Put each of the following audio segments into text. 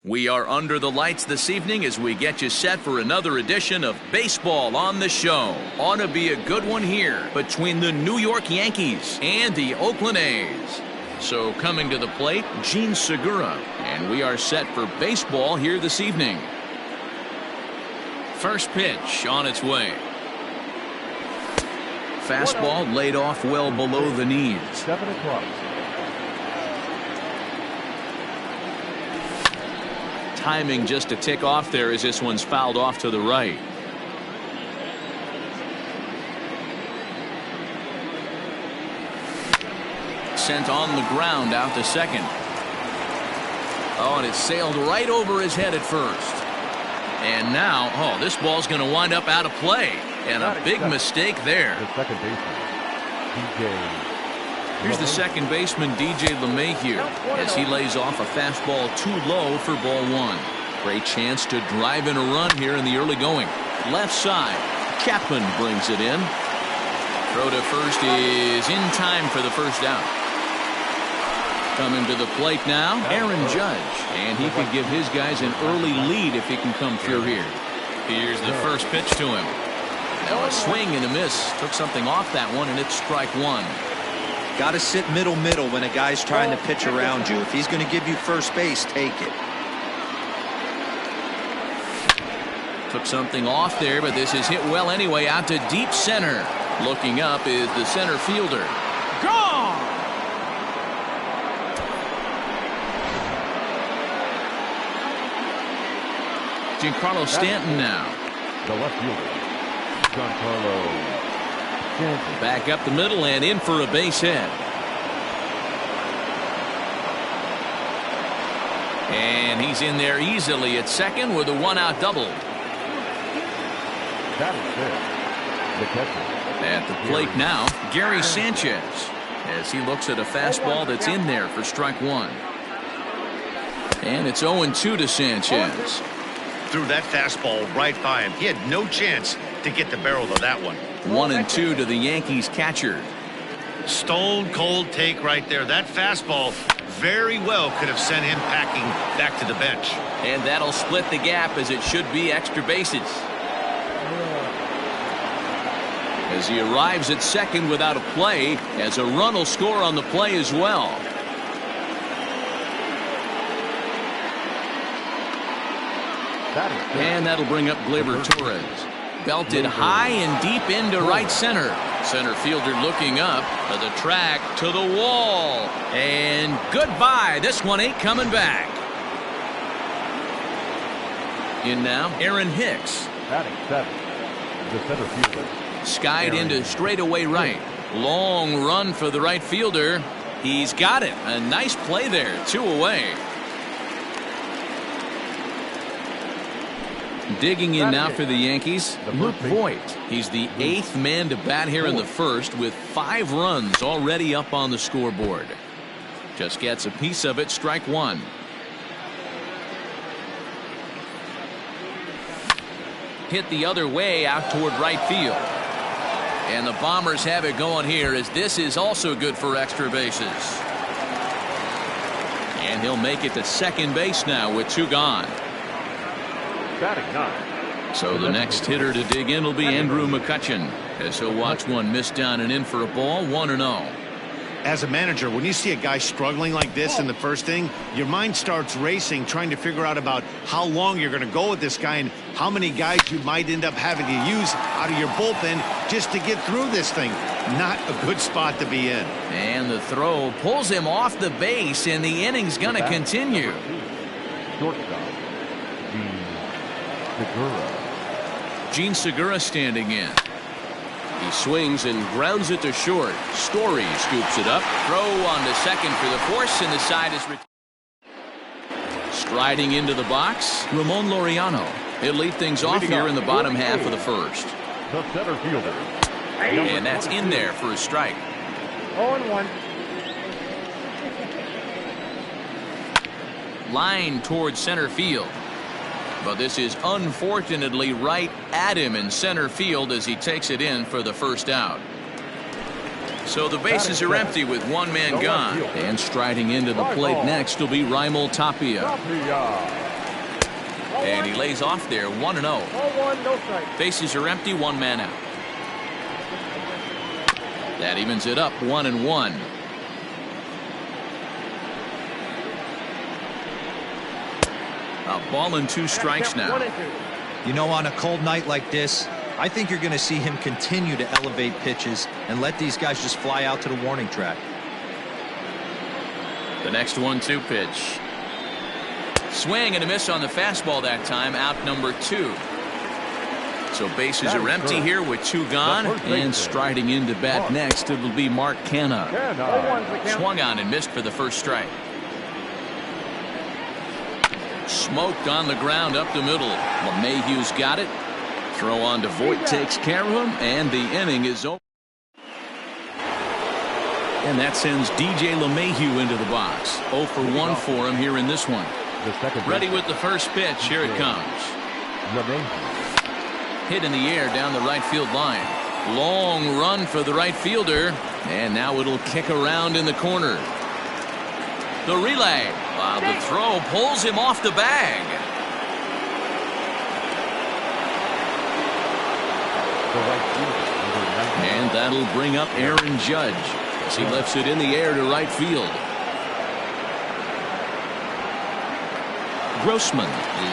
We are under the lights this evening as we get you set for another edition of Baseball on the Show. Ought to be a good one here between the New York Yankees and the Oakland A's. So coming to the plate, Jean Segura, and we are set for baseball here this evening. First pitch on its way. Fastball laid off well below the knees. 7 o'clock. Timing just to tick off there as this one's fouled off to the right. Sent on the ground out to second. Oh, and it sailed right over his head at first. And now, oh, this ball's going to wind up out of play. And a big mistake there. The second baseman, DJ. Here's the second baseman, DJ LeMahieu, as he lays off a fastball too low for ball one. Great chance to drive in a run here in the early going. Left side, Chapman brings it in. Throw to first is in time for the first out. Coming to the plate now, Aaron Judge, and he could give his guys an early lead if he can come through here. Here's the first pitch to him. Now a swing and a miss. Took something off that one, and it's strike one. Got to sit middle when a guy's trying to pitch around you. If he's going to give you first base, take it. Took something off there, but this is hit well anyway out to deep center. Looking up is the center fielder. Gone! Giancarlo Stanton now. The left fielder, Giancarlo Stanton. Back up the middle and in for a base hit. And he's in there easily at second with a one-out double. That is it. The catcher. At the plate now, Gary Sanchez, as he looks at a fastball that's in there for strike one. And it's 0-2 to Sanchez. Threw that fastball right by him. He had no chance to get the barrel of that one. 1-2 to the Yankees catcher. Stone cold take right there. That fastball very well could have sent him packing back to the bench. And that'll split the gap as it should be extra bases. As he arrives at second without a play, as a run will score on the play as well. And that'll bring up Gleyber Torres. Belted high and deep into right center. Center fielder looking up to the track, to the wall. And goodbye. This one ain't coming back. In now, Aaron Hicks. Batting 7. The center fielder. Skied into straightaway right. Long run for the right fielder. He's got it. A nice play there. 2 away. Digging in now for the Yankees, Luke Voit. He's the 8th man to bat here in the first with 5 runs already up on the scoreboard. Just gets a piece of it, strike one. Hit the other way out toward right field. And the Bombers have it going here as this is also good for extra bases. And he'll make it to second base now with 2 gone. Batting 9. So the next hitter to dig in will be Andrew McCutchen, as he'll watch one miss down and in for a ball, 1-0. As a manager, when you see a guy struggling like this in the first inning, your mind starts racing, trying to figure out about how long you're going to go with this guy and how many guys you might end up having to use out of your bullpen just to get through this thing. Not a good spot to be in. And the throw pulls him off the base, and the inning's going to continue. Shortstop, Segura. Jean Segura standing in. He swings and grounds it to short. Story scoops it up. Throw on to second for the force, and the side is striding into the box. Ramon Laureano. He'll lead things off here in the bottom half of the first. The center fielder. And that's in there for a strike. 0-1. Line towards center field. But this is unfortunately right at him in center field as he takes it in for the first out. So the bases are empty with 1 man gone. And striding into the plate next will be Raimel Tapia. And he lays off there, 1-0. 0-1, no strike. Bases are empty, one man out. That evens it up, 1-1. A ball and 2 strikes now. 1-2. You know, on a cold night like this, I think you're going to see him continue to elevate pitches and let these guys just fly out to the warning track. The next 1-2 pitch. Swing and a miss on the fastball that time, out number 2. So bases are empty here with 2 gone, and striding into bat next, it'll be Mark Canha. Swung on and missed for the first strike. Smoked on the ground up the middle. LeMahieu's got it. Throw on to Voit takes care of him, and the inning is over. And that sends DJ LeMahieu into the box. 0 for 1 for him here in this one. Ready with the first pitch. Here it comes. Hit in the air down the right field line. Long run for the right fielder. And now it'll kick around in the corner. The relay. Wow, the throw pulls him off the bag. And that'll bring up Aaron Judge as he lifts it in the air to right field. Grossman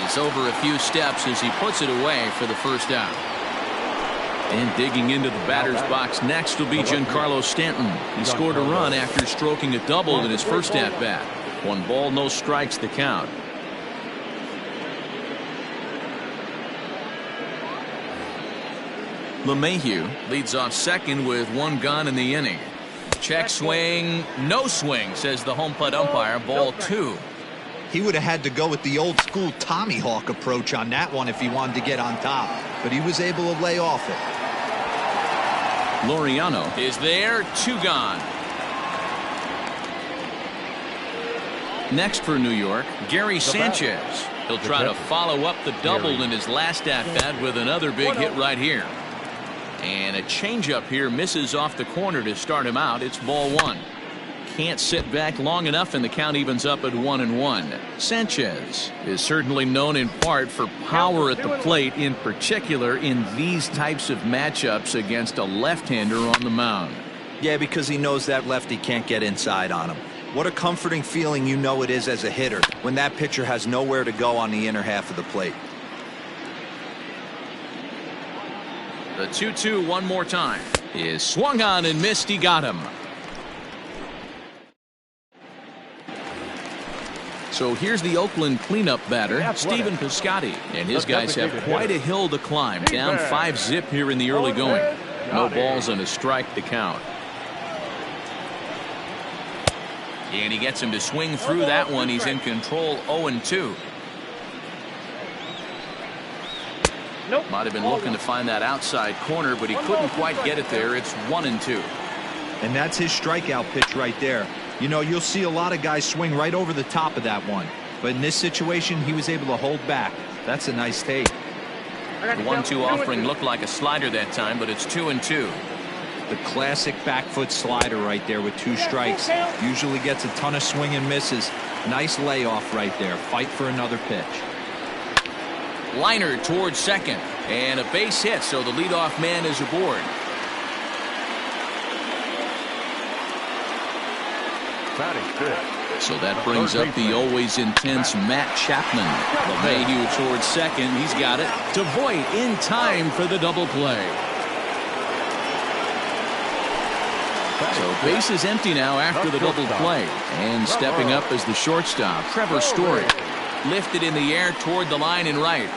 is over a few steps as he puts it away for the first out. And digging into the batter's box next will be Giancarlo Stanton. He scored a run after stroking a double in his first at-bat. 1 ball, no strikes the count. LeMahieu leads off second with 1 gone in the inning. Check swing, no swing, says the home plate umpire. Ball 2. He would have had to go with the old school Tommy Hawk approach on that one if he wanted to get on top, but he was able to lay off it. Laureano is there, 2 gone. Next for New York, Gary Sanchez. He'll try to follow up the double in his last at-bat with another big hit right here. And a changeup here misses off the corner to start him out. It's ball 1. Can't sit back long enough, and the count evens up at 1-1. Sanchez is certainly known in part for power at the plate, in particular in these types of matchups against a left-hander on the mound. Yeah, because he knows that lefty can't get inside on him. What a comforting feeling you know it is as a hitter when that pitcher has nowhere to go on the inner half of the plate. The 2-2 one more time is swung on and missed. He got him. So here's the Oakland cleanup batter, Stephen Piscotty, and his guys have quite a hill to climb. Down 5-zip here in the early going. No balls and a strike to count. And he gets him to swing through that one. He's in control, 0-2. Might have been looking to find that outside corner, but he couldn't quite get it there. It's 1-2. And that's his strikeout pitch right there. You know, you'll see a lot of guys swing right over the top of that one. But in this situation, he was able to hold back. That's a nice take. The 1-2 offering looked like a slider that time, but it's 2-2. The classic back foot slider right there with 2 strikes. Usually gets a ton of swing and misses. Nice layoff right there. Fight for another pitch. Liner towards second, and a base hit, so the leadoff man is aboard. So that brings up the always intense Matt Chapman. LeMahieu towards second. He's got it to Voit in time for the double play. So base is empty now after the double play. And stepping up as the shortstop, Trevor Story. Lifted in the air toward the line and right.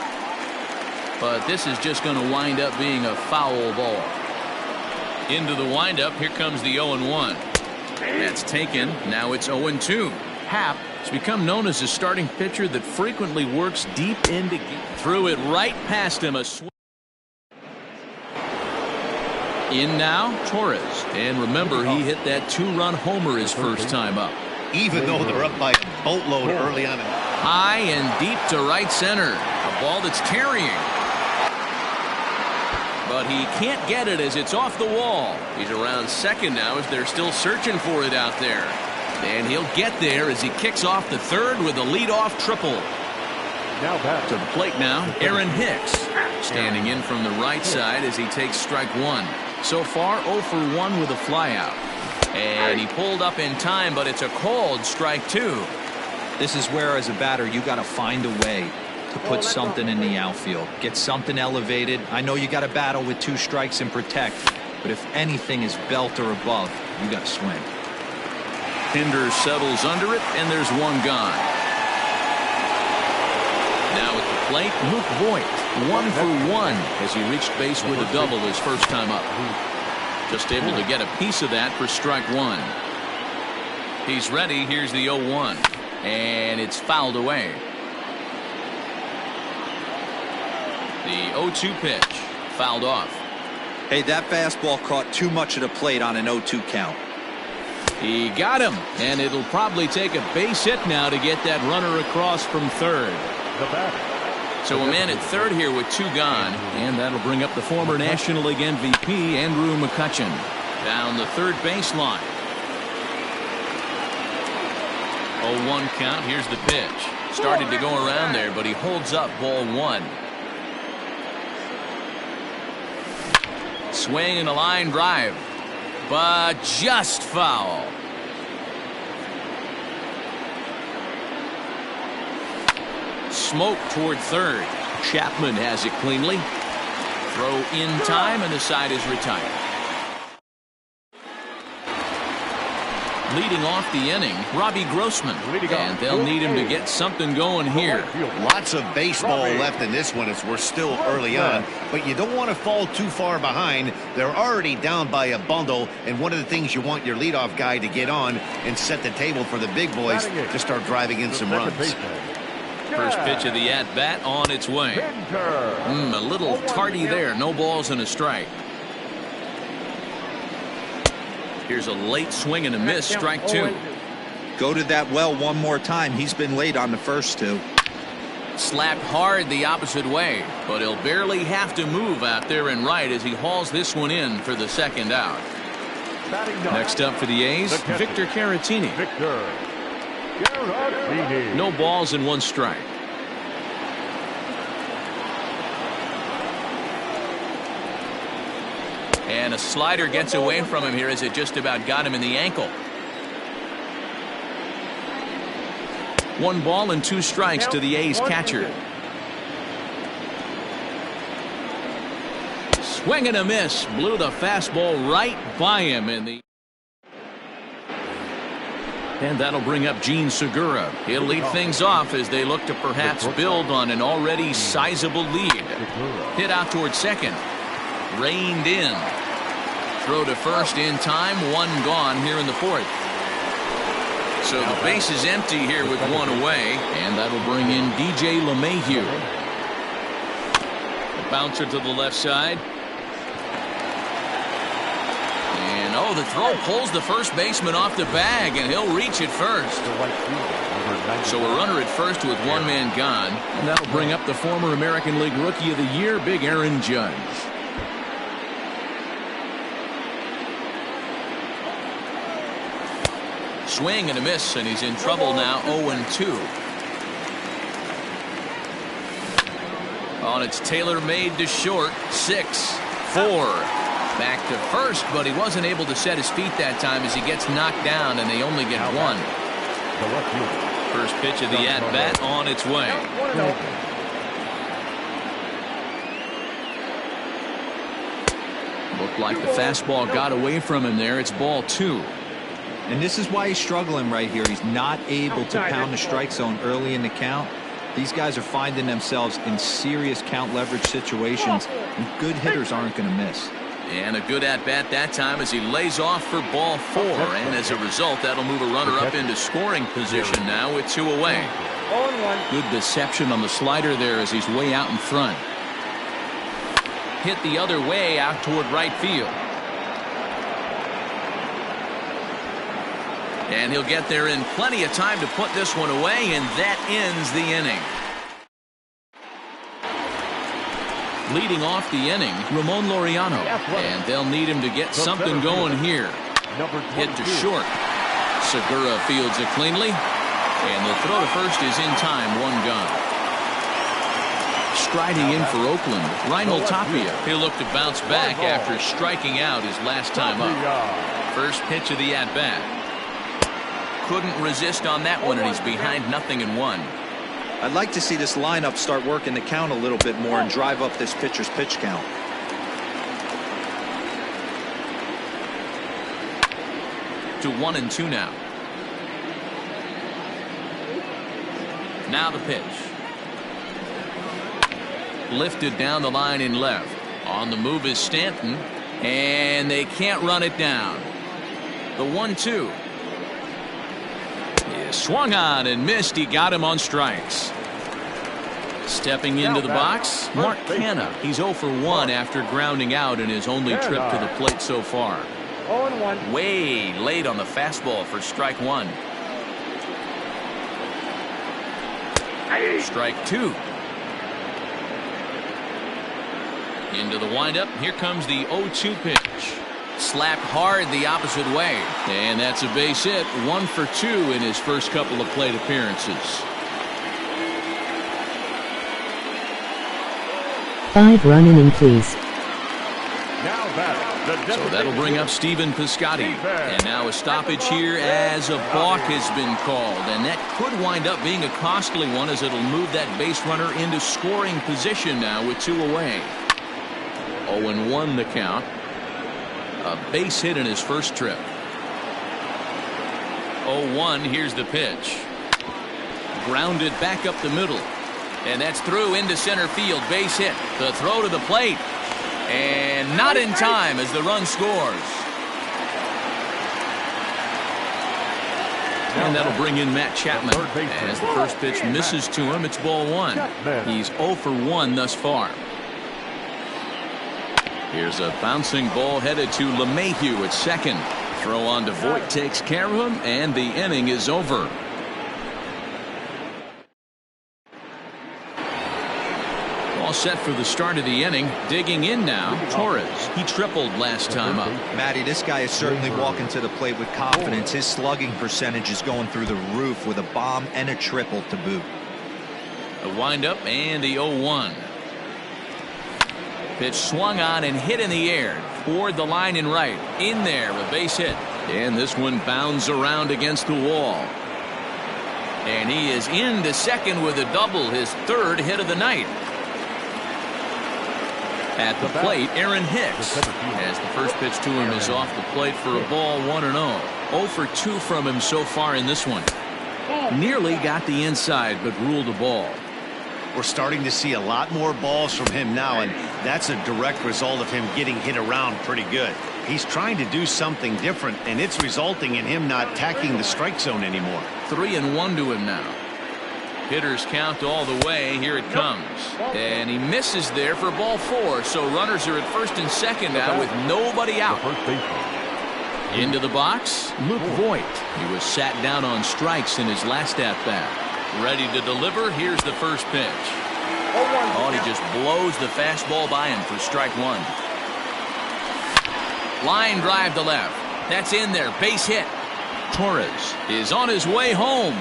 But this is just going to wind up being a foul ball. Into the windup, here comes the 0-1. That's taken. Now it's 0-2. Happ has become known as a starting pitcher that frequently works deep into threw it right past him. A swing. In now, Torres. And remember, he hit that 2-run homer his first time up. Even though they're up by a boatload early on. High and deep to right center. A ball that's carrying. But he can't get it as it's off the wall. He's around second now as they're still searching for it out there. And he'll get there as he kicks off the third with a leadoff triple. To the plate now, Aaron Hicks. Standing in from the right side as he takes strike one. So far, 0 for 1 with a flyout. And he pulled up in time, but it's a called strike two. This is where, as a batter, you got to find a way to put something in the outfield. Get something elevated. I know you got to battle with 2 strikes and protect, but if anything is belt or above, you got to swing. Pinder settles under it, and there's one gone. Now at the plate, Luke Voigt, 1 for 1 as he reached base with a double his first time up. Just able to get a piece of that for strike one. He's ready. Here's the 0-1, and it's fouled away. The 0-2 pitch, fouled off. Hey, that fastball caught too much of the plate on an 0-2 count. He got him, and it'll probably take a base hit now to get that runner across from third. So a man at third here with 2 gone, and that'll bring up the former National League MVP, Andrew McCutchen, down the third baseline. 0-1 count. Here's the pitch. Started to go around there, but he holds up ball 1. Swing and a line drive, but just foul. Smoke toward third. Chapman has it cleanly. Throw in time, and the side is retired. Leading off the inning, Robbie Grossman, and they'll need him to get something going here. Lots of baseball left in this one as we're still early on, but you don't want to fall too far behind. They're already down by a bundle, and one of the things you want your leadoff guy to get on and set the table for the big boys to start driving in some runs. First pitch of the at-bat on its way. A little tardy there. No balls and a strike. Here's a late swing and a miss. Strike 2. Go to that well one more time. He's been late on the first 2. Slapped hard the opposite way, but he'll barely have to move out there and right as he hauls this one in for the second out. Next up for the A's, Victor Caratini. No balls and 1 strike. And a slider gets away from him here as it just about got him in the ankle. 1 ball and 2 strikes to the A's catcher. Swing and a miss. Blew the fastball right by him in the. And that'll bring up Gene Segura. He'll lead things off as they look to perhaps build on an already sizable lead. Hit out towards second. Reined in. Throw to first in time. 1 gone here in the 4th. So the base is empty here with 1 away. And that'll bring in DJ LeMahieu. A bouncer to the left side. Oh, the throw pulls the first baseman off the bag, and he'll reach it first. So a runner at first with 1 man gone, and that'll bring up the former American League Rookie of the Year, Big Aaron Judge. Swing and a miss, and he's in trouble now. 0-2. On its tailor-made to short. 6-4. Back to first, but he wasn't able to set his feet that time as he gets knocked down, and they only get 1. First pitch of the at-bat on its way. Looked like the fastball got away from him there. It's ball 2. And this is why he's struggling right here. He's not able to pound the strike zone early in the count. These guys are finding themselves in serious count leverage situations, and good hitters aren't going to miss. And a good at-bat that time as he lays off for ball 4. And as a result, that'll move a runner up into scoring position now with 2 away. Good deception on the slider there as he's way out in front. Hit the other way out toward right field. And he'll get there in plenty of time to put this one away, and that ends the inning. Leading off the inning, Ramon Laureano, and they'll need him to get something going here. Hit to short. Segura fields it cleanly, and the throw to first is in time. 1 gone. striding in for Oakland, Reinhold Tapia. He'll look to bounce back after striking out his last time up. First pitch of the at-bat. Couldn't resist on that one, and he's behind 0-1. I'd like to see this lineup start working the count a little bit more and drive up this pitcher's pitch count. To 1-2 now. Now the pitch. Lifted down the line in left. On the move is Stanton, and they can't run it down. The 1-2. He swung on and missed. He got him on strikes. Stepping into the box, Mark Canha. He's 0 for 1 after grounding out in his only trip to the plate so far. 0-1. Way late on the fastball for strike 1. Strike 2. Into the windup. Here comes the 0-2 pitch. Slapped hard the opposite way. And that's a base hit. 1 for 2 in his first couple of plate appearances. 5-run inning, please. So that'll bring up Stephen Piscotty. And now a stoppage here as a balk has been called. And that could wind up being a costly one, as it'll move that base runner into scoring position now with 2 away. 0-1 the count. A base hit in his first trip. 0-1. Here's the pitch. Grounded back up the middle. And that's through into center field. Base hit. The throw to the plate. And not in time as the run scores. And that'll bring in Matt Chapman. As the first pitch misses to him, it's ball 1. He's 0 for 1 thus far. Here's a bouncing ball headed to LeMahieu at second. Throw on to Voit takes care of him, and the inning is over. All set for the start of the inning. Digging in now, Torres. He tripled last time up. Matty, this guy is certainly walking to the plate with confidence. His slugging percentage is going through the roof with a bomb and a triple to boot. A windup and the 0-1. Pitch swung on and hit in the air toward the line and right. In there, a base hit. And this one bounds around against the wall. And he is into second with a double, his 3rd hit of the night. At the plate, Aaron Hicks. As the first pitch to him is off the plate for a ball, 1-0. 0 for 2 from him so far in this one. Nearly got the inside, but ruled a ball. We're starting to see a lot more balls from him now, and that's a direct result of him getting hit around pretty good. He's trying to do something different, and it's resulting in him not tacking the strike zone anymore. 3-1 to him now. Hitters count all the way. Here it comes. And he misses there for ball 4. So runners are at first and second now with nobody out. Into the box, Luke Voit. He was sat down on strikes in his last at-bat. Ready to deliver. Here's the first pitch. Oh, and he just blows the fastball by him for strike 1. Line drive to left. That's in there. Base hit. Torres is on his way home.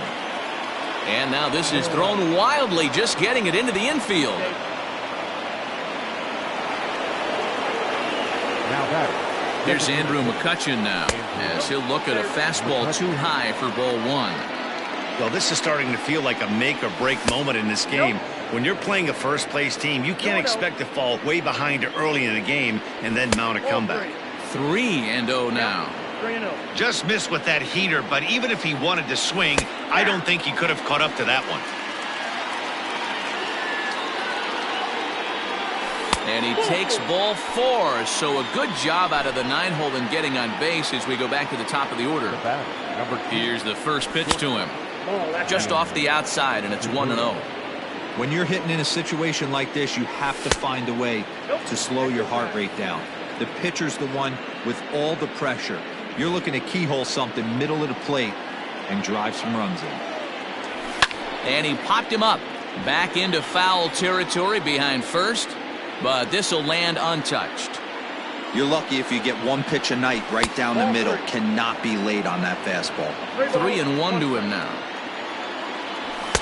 And now this is thrown wildly, just getting it into the infield. Here's Andrew McCutchen now, as he'll look at a fastball too high for ball 1. Well, this is starting to feel like a make-or-break moment in this game. When you're playing a first-place team, you can't expect to fall way behind early in the game and then mount a comeback. 3-0 now. Just missed with that heater, but even if he wanted to swing, I don't think he could have caught up to that one. And he takes ball 4, so a good job out of the 9-hole in getting on base as we go back to the top of the order. Here's the first pitch to him. Just off the outside, and it's 1-0. When you're hitting in a situation like this, you have to find a way to slow your heart rate down. The pitcher's the one with all the pressure. You're looking to keyhole something middle of the plate and drive some runs in. And he popped him up. Back into foul territory behind first, but this will land untouched. You're lucky if you get one pitch a night right down the middle. Cannot be late on that fastball. 3-1 to him now.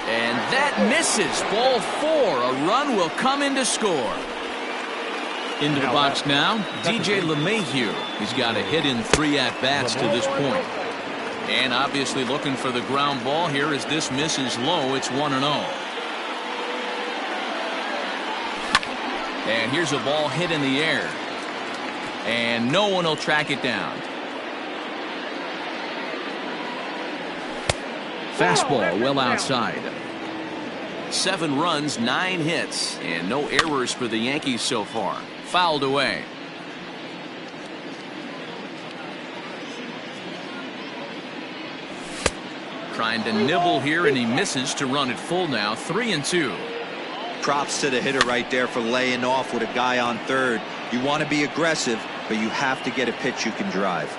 And that misses. Ball 4. A run will come in to score. Into the box now, DJ LeMahieu. He's got a hit in 3 at-bats to this point. And obviously looking for the ground ball here as this misses low. It's 1-0. And here's a ball hit in the air. And no one will track it down. Fastball well outside. 7 runs, 9 hits, and no errors for the Yankees so far. Fouled away. Trying to nibble here, and he misses to run it full now. 3-2. Props to the hitter right there for laying off with a guy on third. You want to be aggressive, but you have to get a pitch you can drive.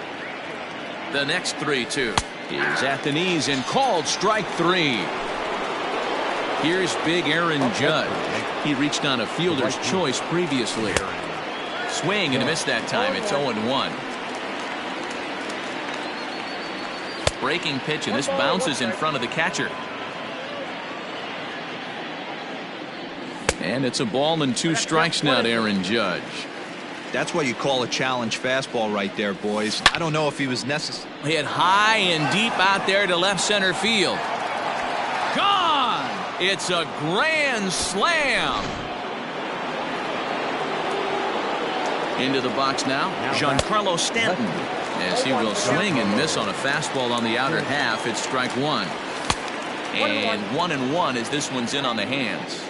The next 3-2 is at the knees and called strike 3. Here's big Aaron Judge. He reached on a fielder's choice previously. Swing and a miss that time. It's 0-1. Breaking pitch, and this bounces in front of the catcher. And it's a ball and 2 strikes now to Aaron Judge. That's what you call a challenge fastball right there, boys. I don't know if he was necessary. Hit high and deep out there to left center field. Gone! It's a grand slam. Into the box now, Giancarlo Stanton. As he will swing and miss on a fastball on the outer half. It's strike 1. And 1-1 as this one's in on the hands.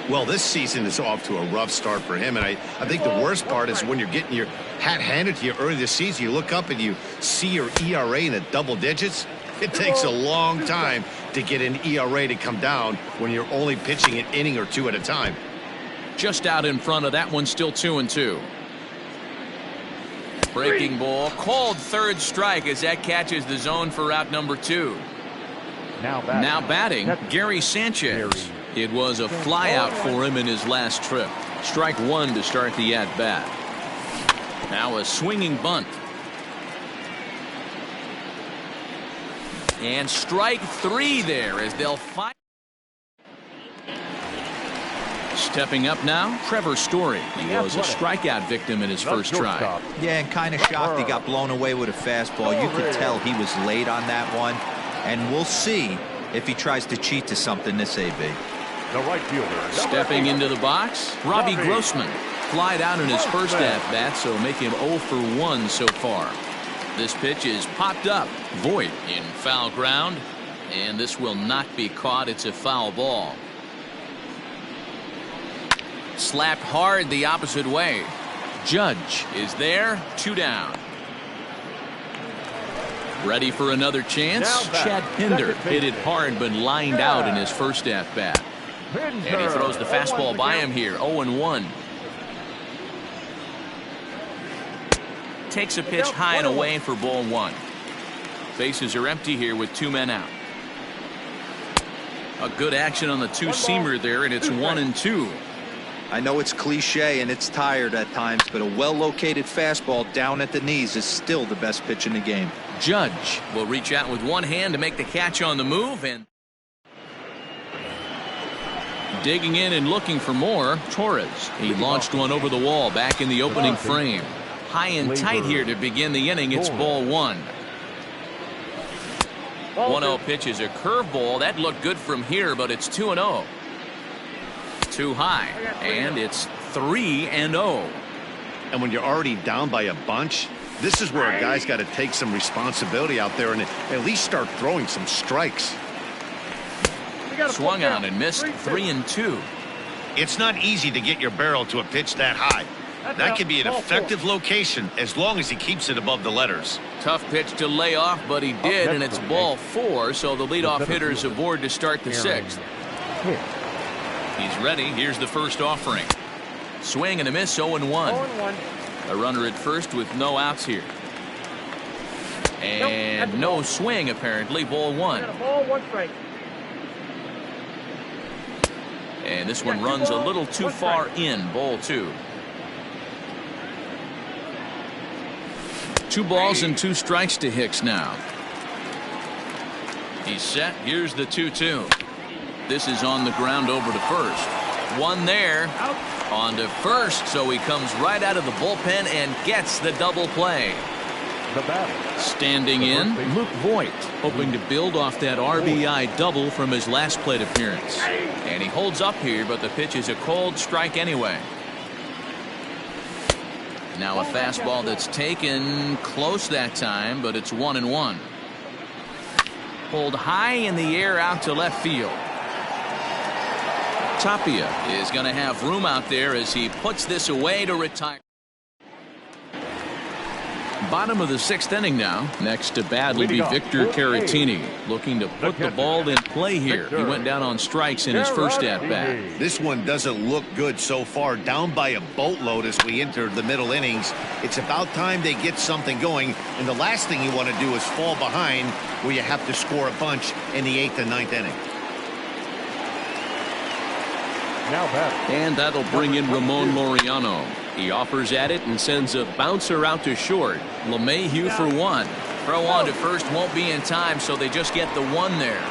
Well, this season is off to a rough start for him, and I think the worst part is when you're getting your hat handed to you early this season, you look up and you see your ERA in the double digits. It takes a long time to get an ERA to come down when you're only pitching an inning or 2 at a time. Just out in front of that one, still 2-2. Breaking ball, called third strike as that catches the zone for out number 2. Now batting, Gary Sanchez. It was a flyout for him in his last trip. Strike 1 to start the at-bat. Now a swinging bunt. And strike 3 there as they'll fight. Stepping up now, Trevor Story. He was a strikeout victim in his first try. Yeah, and kind of shocked he got blown away with a fastball. You could tell he was late on that one. And we'll see if he tries to cheat to something this AB. The right fielder. Stepping into the box, Robbie Grossman. Flied out in his first at-bat, so make him 0 for 1 so far. This pitch is popped up. Voit in foul ground. And this will not be caught. It's a foul ball. Slapped hard the opposite way. Judge is there. 2 down. Ready for another chance. Chad Pinder hit it hard but lined out in his first at-bat. And he throws the fastball by him here. 0-1. Takes a pitch high and away for ball 1. Bases are empty here with 2 men out. A good action on the 2-seamer there, and it's 1-2. I know it's cliche and it's tired at times, but a well-located fastball down at the knees is still the best pitch in the game. Judge will reach out with one hand to make the catch on the move, and digging in and looking for more. Torres. He launched one over the wall back in the opening frame. High and tight here to begin the inning. It's ball 1. 1-0 pitch is a curveball. That looked good from here, but it's 2-0. Too high, and it's 3-0. And when you're already down by a bunch, this is where a guy's got to take some responsibility out there and at least start throwing some strikes. Swung on and missed. 3-2. It's not easy to get your barrel to a pitch that high. That could be an effective location as long as he keeps it above the letters. Tough pitch to lay off, but he did, and it's ball 4, so the leadoff hitter's aboard to start the 6th. He's ready. Here's the first offering. Swing and a miss. 0-1. A runner at first with no outs here. And no swing apparently. Ball 1. Ball 1 strike. And this one runs a little too far in. Ball 2. 2 balls and 2 strikes to Hicks now. He's set. Here's the 2-2. This is on the ground over to first. One there. On to first, so he comes right out of the bullpen and gets the double play. The batter. Standing in, Luke Voigt, hoping to build off that RBI double from his last plate appearance. And he holds up here, but the pitch is a cold strike anyway. Now a fastball that's taken close that time, but it's 1-1. Pulled high in the air out to left field. Tapia is going to have room out there as he puts this away to retire. Bottom of the 6th inning now. Next to bat will be Victor Caratini, looking to put the ball in play here. He went down on strikes in his first at-bat. This one doesn't look good so far. Down by a boatload as we enter the middle innings. It's about time they get something going, and the last thing you want to do is fall behind where you have to score a bunch in the 8th and 9th inning. Now batter. And that'll bring in Ramon Laureano. He offers at it and sends a bouncer out to short. LeMahieu for one. Throw on to first won't be in time, so they just get the one there.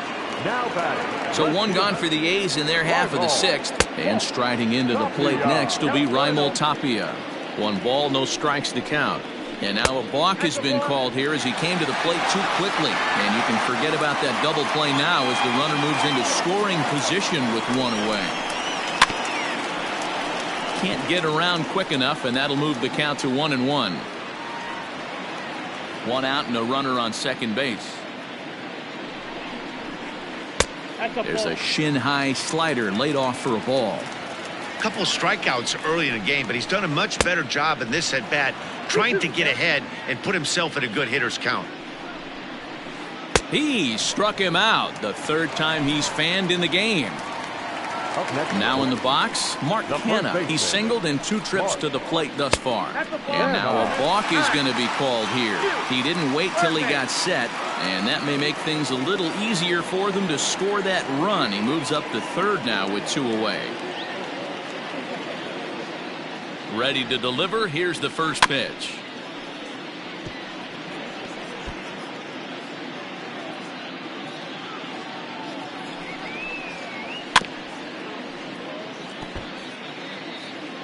Now batter. So one gone for the A's in their half of the 6th. And striding into the plate next will be Raimel Tapia. 1 ball, no strikes to count. And now a balk has been called here as he came to the plate too quickly. And you can forget about that double play now as the runner moves into scoring position with one away. Can't get around quick enough, and that'll move the count to 1-1. 1 out and a runner on second base. There's a shin-high slider laid off for a ball. Couple strikeouts early in the game, but he's done a much better job in this at bat trying to get ahead and put himself in a good hitter's count. He struck him out, the 3rd time he's fanned in the game. Now in the box, Mark Hanna. He's singled in 2 trips to the plate thus far. And now a balk is going to be called here. He didn't wait till he got set, and that may make things a little easier for them to score that run. He moves up to 3rd now with 2 away. Ready to deliver. Here's the first pitch.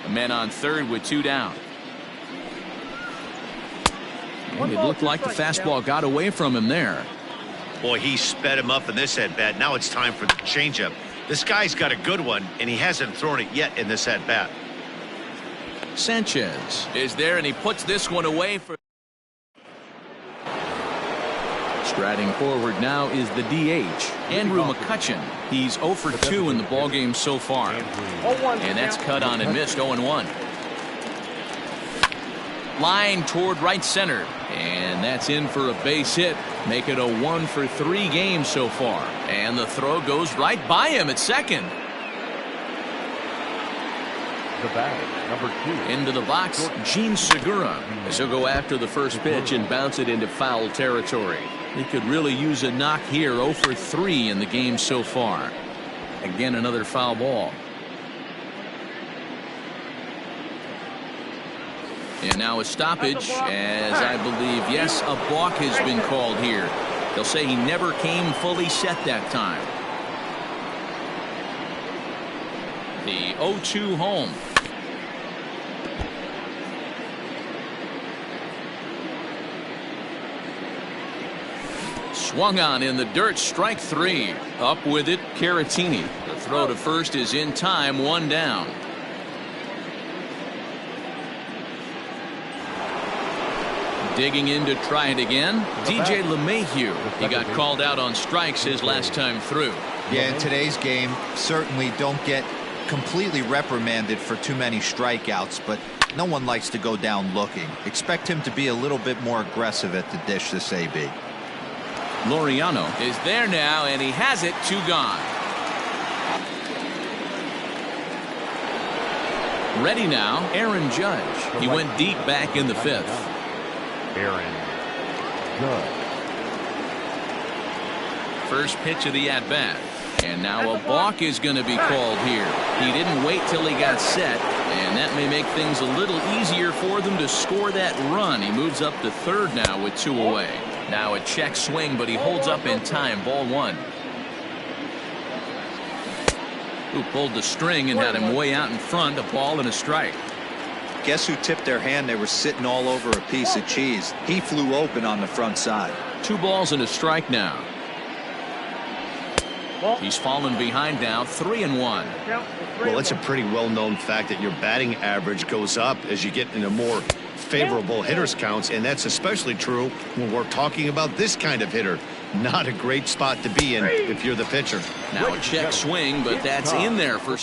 Men on 3rd with 2 down. And it looked like the fastball got away from him there. Boy, he sped him up in this at-bat. Now it's time for the changeup. This guy's got a good one, and he hasn't thrown it yet in this at-bat. Sanchez is there, and he puts this one away for. Striding forward now is the DH, Andrew McCutchen. He's 0 for 2 in the ballgame so far. And that's cut on and missed. 0-1. Line toward right center. And that's in for a base hit. Make it a 1 for 3 game so far. And the throw goes right by him at second. The batter, number 2. Into the box, Gene Segura. As he'll go after the first pitch and bounce it into foul territory. He could really use a knock here. 0 for 3 in the game so far. Again, another foul ball. And now a stoppage, as I believe, yes, a balk has been called here. They'll say he never came fully set that time. The 0-2 home. Swung on in the dirt, strike 3. Up with it, Caratini. The throw to first is in time, 1 down. Digging in to try it again, DJ LeMahieu. He got called out on strikes his last time through. Yeah, in today's game, certainly don't get completely reprimanded for too many strikeouts, but no one likes to go down looking. Expect him to be a little bit more aggressive at the dish this AB. Laureano is there now, and he has it. 2 gone. Ready now, Aaron Judge. He went deep back in the 5th. Aaron Judge. First pitch of the at-bat. And now a balk is going to be called here. He didn't wait till he got set, and that may make things a little easier for them to score that run. He moves up to 3rd now with 2 away. Now a check swing, but he holds up in time. Ball 1. who pulled the string and had him way out in front, a ball and a strike. Guess who tipped their hand? They were sitting all over a piece of cheese. He flew open on the front side. 2 balls and a strike now. He's fallen behind now, 3-1. Well, it's a pretty well-known fact that your batting average goes up as you get into more favorable hitters counts, and that's especially true when we're talking about this kind of hitter. Not a great spot to be in if you're the pitcher. Now a check swing, but that's in there for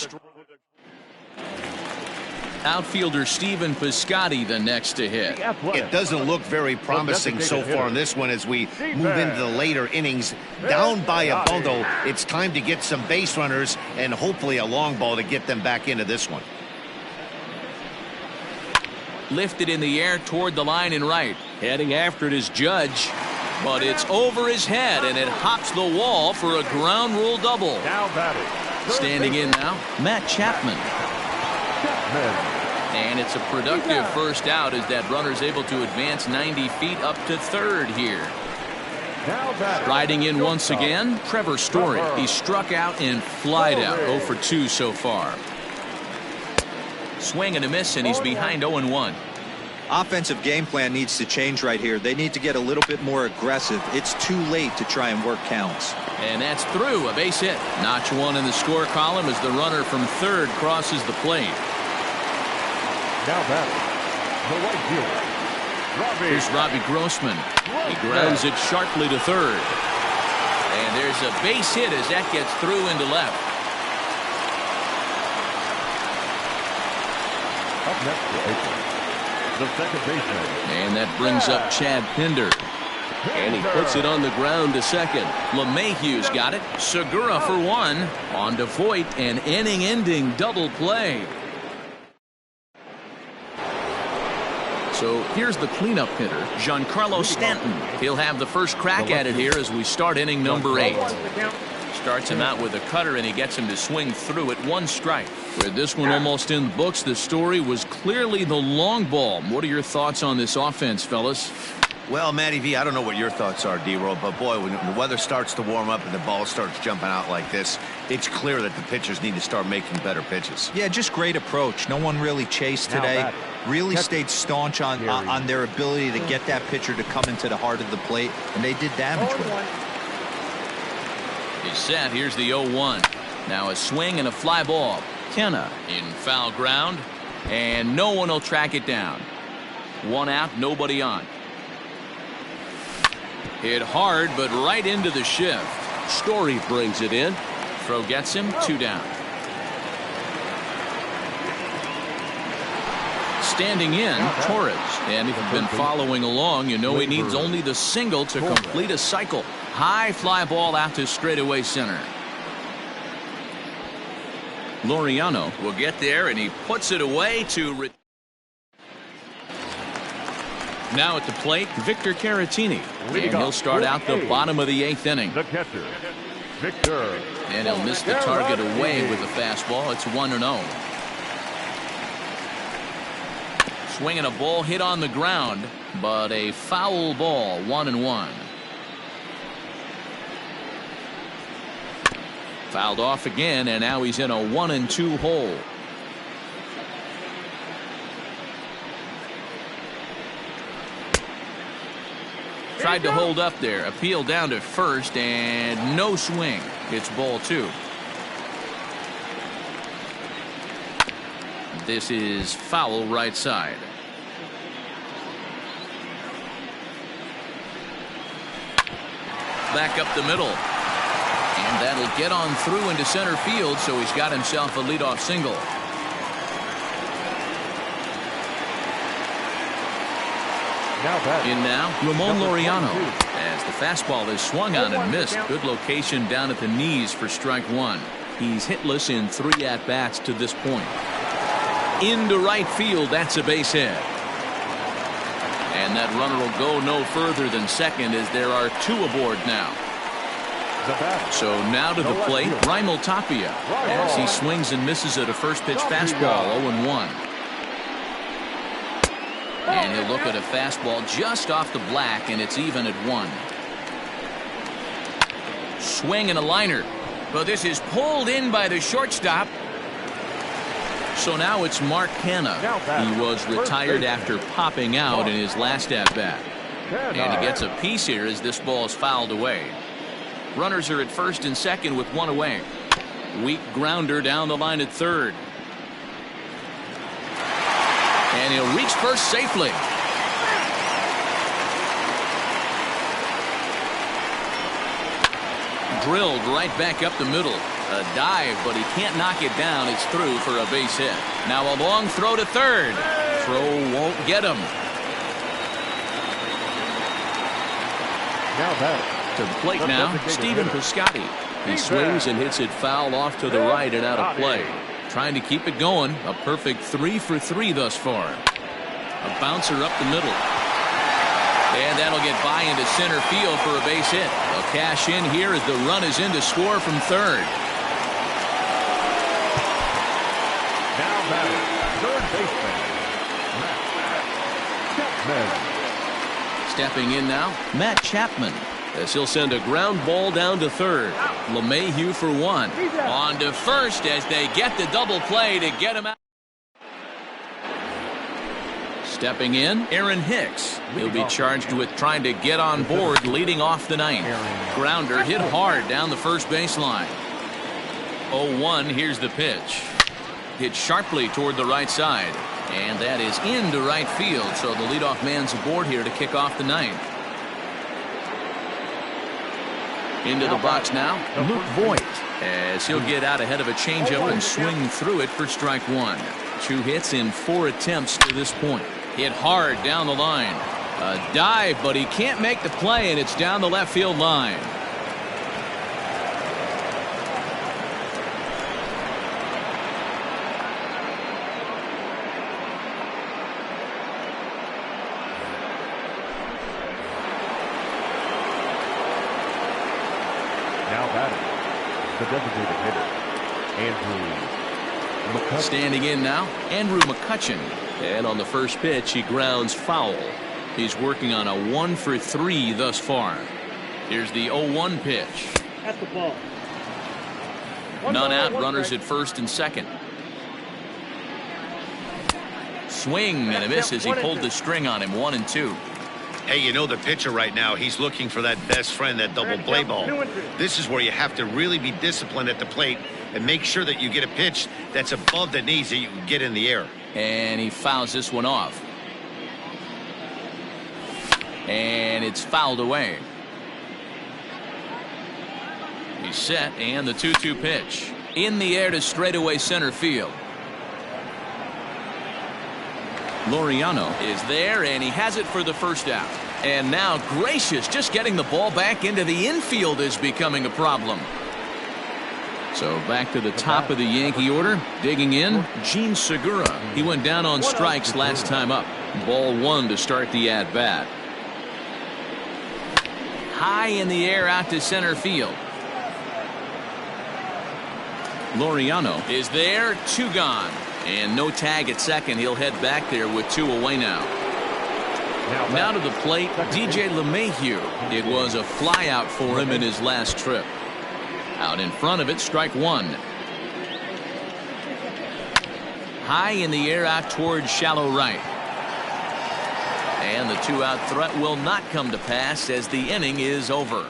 outfielder Stephen Piscotty, the next to hit. It doesn't look very promising so far in this one as we move into the later innings. Down by a bundle, it's time to get some base runners and hopefully a long ball to get them back into this one. Lifted in the air toward the line and right. Heading after it is Judge, but it's over his head and it hops the wall for a ground rule double. Now batting. Standing in now, Matt Chapman. And it's a productive first out as that runner's able to advance 90 feet up to third here. Riding in once again, Trevor Story. He struck out and flied out, 0 for 2 so far. Swing and a miss, and he's behind 0-1. Offensive game plan needs to change right here. They need to get a little bit more aggressive. It's too late to try and work counts. And that's through, a base hit. Notch 1 in the score column as the runner from third crosses the plate. Now batting, the right fielder, Here's Robbie Grossman. He grounds it sharply to third. And there's a base hit as that gets through into left. Up next to the second baseman. And that brings up Chad Pinder. And he puts it on the ground to second. LeMahieu's got it. Segura for 1. On to Voit, an inning-ending double play. So here's the cleanup hitter, Giancarlo Stanton. He'll have the first crack at it here as we start inning number 8. Starts him out with a cutter, and he gets him to swing through it. 1 strike. With this one almost in the books, the story was clearly the long ball. What are your thoughts on this offense, fellas? Well, Matty V, I don't know what your thoughts are, D-Roll, but boy, when the weather starts to warm up and the ball starts jumping out like this, it's clear that the pitchers need to start making better pitches. Yeah, just great approach. No one really chased today. Really stayed staunch on their ability to get that pitcher to come into the heart of the plate, and they did damage with it. He's set. Here's the 0-1. Now a swing and a fly ball. Kenna in foul ground, and no one will track it down. 1 out, nobody on. Hit hard, but right into the shift. Story brings it in. Throw gets him, 2 down. Standing in, Torres. And if you've been following along, you know he needs only the single to complete a cycle. High fly ball out to straightaway center. Laureano will get there, and he puts it away to... Now at the plate, Victor Caratini. And he'll start out the bottom of the 8th inning. The catcher, Victor. And he'll miss the target away with a fastball. It's 1-0. Swinging a ball hit on the ground, but a foul ball, 1-1. Fouled off again, and now he's in a 1-2 hole. Tried to hold up there. Appeal down to first, and no swing. It's ball 2. This is foul right side. Back up the middle. And that'll get on through into center field, so he's got himself a leadoff single. In now, Ramon Laureano. As the fastball is swung on and missed. Good location down at the knees for strike 1. He's hitless in 3 at-bats to this point. Into right field, that's a base hit. And that runner will go no further than second as there are 2 aboard now. So now to the plate, Raimel Tapia, as he swings and misses at a first pitch fastball, 0-1. And he'll look at a fastball just off the black, and it's even at 1. Swing and a liner. But this is pulled in by the shortstop. So now it's Mark Hanna. He was retired after popping out in his last at-bat. And he gets a piece here as this ball is fouled away. Runners are at first and second with one away. Weak grounder down the line at third. And he'll reach first safely. Drilled right back up the middle. A dive, but he can't knock it down. It's through for a base hit. Now a long throw to third. Throw won't get him. Now that. To the plate now, Stephen Piscotty. He swings and hits it foul off to the right and out of play. Trying to keep it going. A perfect 3 for 3 thus far. A bouncer up the middle. And that'll get by into center field for a base hit. They'll cash in here as the run is in to score from third. Now batting, third baseman, Matt Chapman. Stepping in now, Matt Chapman. As he'll send a ground ball down to third. LeMahieu for one. On to first as they get the double play to get him out. Stepping in, Aaron Hicks. He'll be charged with trying to get on board leading off the ninth. Grounder hit hard down the first baseline. 0-1, here's the pitch. Hit sharply toward the right side. And that is into right field, so the leadoff man's aboard here to kick off the ninth. Into the box now, Luke Voigt, as he'll get out ahead of a changeup and swing through it for strike one. 2 hits in 4 attempts to this point. Hit hard down the line. A dive, but he can't make the play, and it's down the left field line. Now batting, the designated hitter, Andrew McCutcheon. Standing in now, Andrew McCutcheon. And on the first pitch, he grounds foul. He's working on a 1 for 3 thus far. Here's the 0-1 pitch. At the ball. None out, runners at first and second. Swing and a miss as he pulled the string on him, 1-2. Hey, you know the pitcher right now, he's looking for that best friend, that double play ball. This is where you have to really be disciplined at the plate and make sure that you get a pitch that's above the knees that you can get in the air. And he fouls this one off. And it's fouled away. He's set, and the 2-2 pitch. In the air to straightaway center field. Laureano is there, and he has it for the first out. And now Gracious, just getting the ball back into the infield is becoming a problem. So back to the top of the Yankee order. Digging in, Gene Segura. He went down on strikes last time up. Ball 1 to start the at-bat. High in the air out to center field. Laureano is there, 2 gone. And no tag at second. He'll head back there with 2 away now. Now to the plate, DJ LeMahieu. It was a fly out for him in his last trip. Out in front of it, strike 1. High in the air out towards shallow right. And the 2-out threat will not come to pass as the inning is over.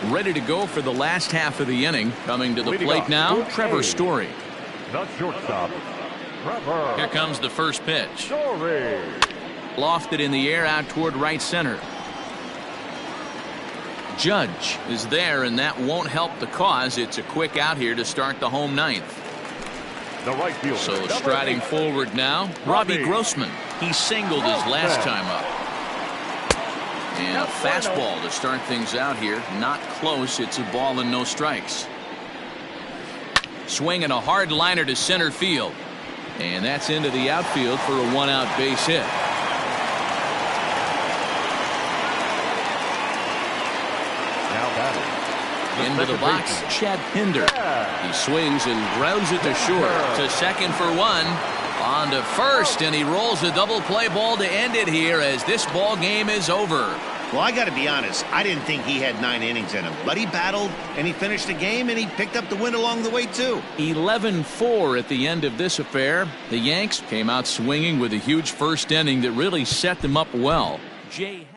Ready to go for the last half of the inning. Coming to the plate now, Trevor Story. The shortstop, Trevor. Here comes the first pitch. Story. Lofted in the air out toward right center. Judge is there, and that won't help the cause. It's a quick out here to start the home ninth. The right fielder. So striding forward now, Robbie Grossman. He singled his last time up. And a fastball to start things out here. Not close. It's a ball and no strikes. Swinging a hard liner to center field. And that's into the outfield for a 1-out base hit. Into the box, Chad Pinder. He swings and grounds it to short. To second for 1. On to first, and he rolls a double play ball to end it here as this ball game is over. Well, I got to be honest. I didn't think he had 9 innings in him. But he battled, and he finished the game, and he picked up the win along the way, too. 11-4 at the end of this affair. The Yanks came out swinging with a huge first inning that really set them up well. Jay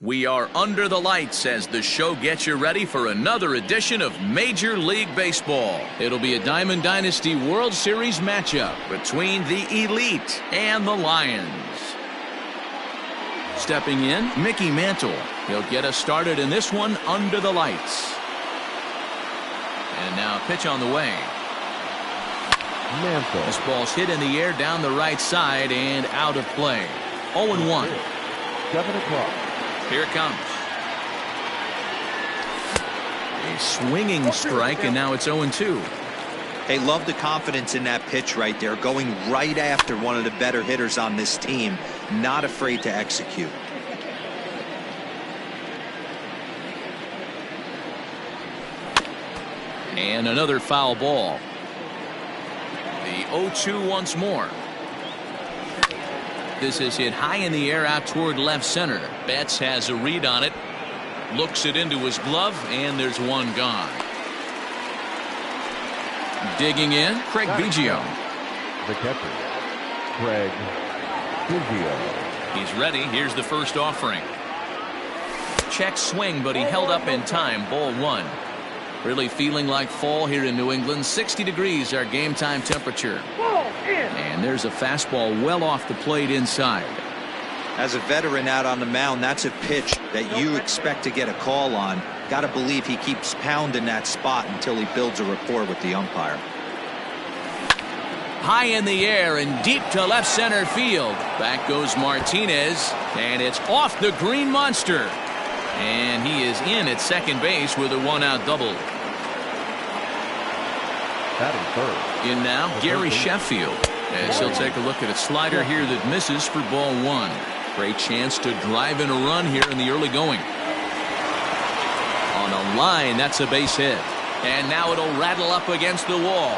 We are under the lights as the show gets you ready for another edition of Major League Baseball. It'll be a Diamond Dynasty World Series matchup between the Elite and the Lions. Stepping in, Mickey Mantle. He'll get us started in this one under the lights. And now pitch on the way. Mantle. This ball's hit in the air down the right side and out of play. 0-1. 7 o'clock. Here it comes. A swinging strike, and now it's 0-2. Hey, love the confidence in that pitch right there, going right after one of the better hitters on this team, not afraid to execute. And another foul ball. The 0-2 once more. This is hit high in the air out toward left center. Betts has a read on it. Looks it into his glove, and there's one gone. Digging in, Craig Biggio. The catcher, Craig Biggio. He's ready. Here's the first offering. Check swing, but he held up in time. Ball 1. Really feeling like fall here in New England. 60 degrees our game time temperature. And there's a fastball well off the plate inside. As a veteran out on the mound, that's a pitch that you expect to get a call on. Got to believe he keeps pounding that spot until he builds a rapport with the umpire. High in the air and deep to left center field. Back goes Martinez, and it's off the green monster. And he is in at second base with a one-out double. Batting third. In now, Gary Sheffield, as he'll take a look at a slider here that misses for ball 1. Great chance to drive in a run here in the early going. On a line, that's a base hit. And now it'll rattle up against the wall.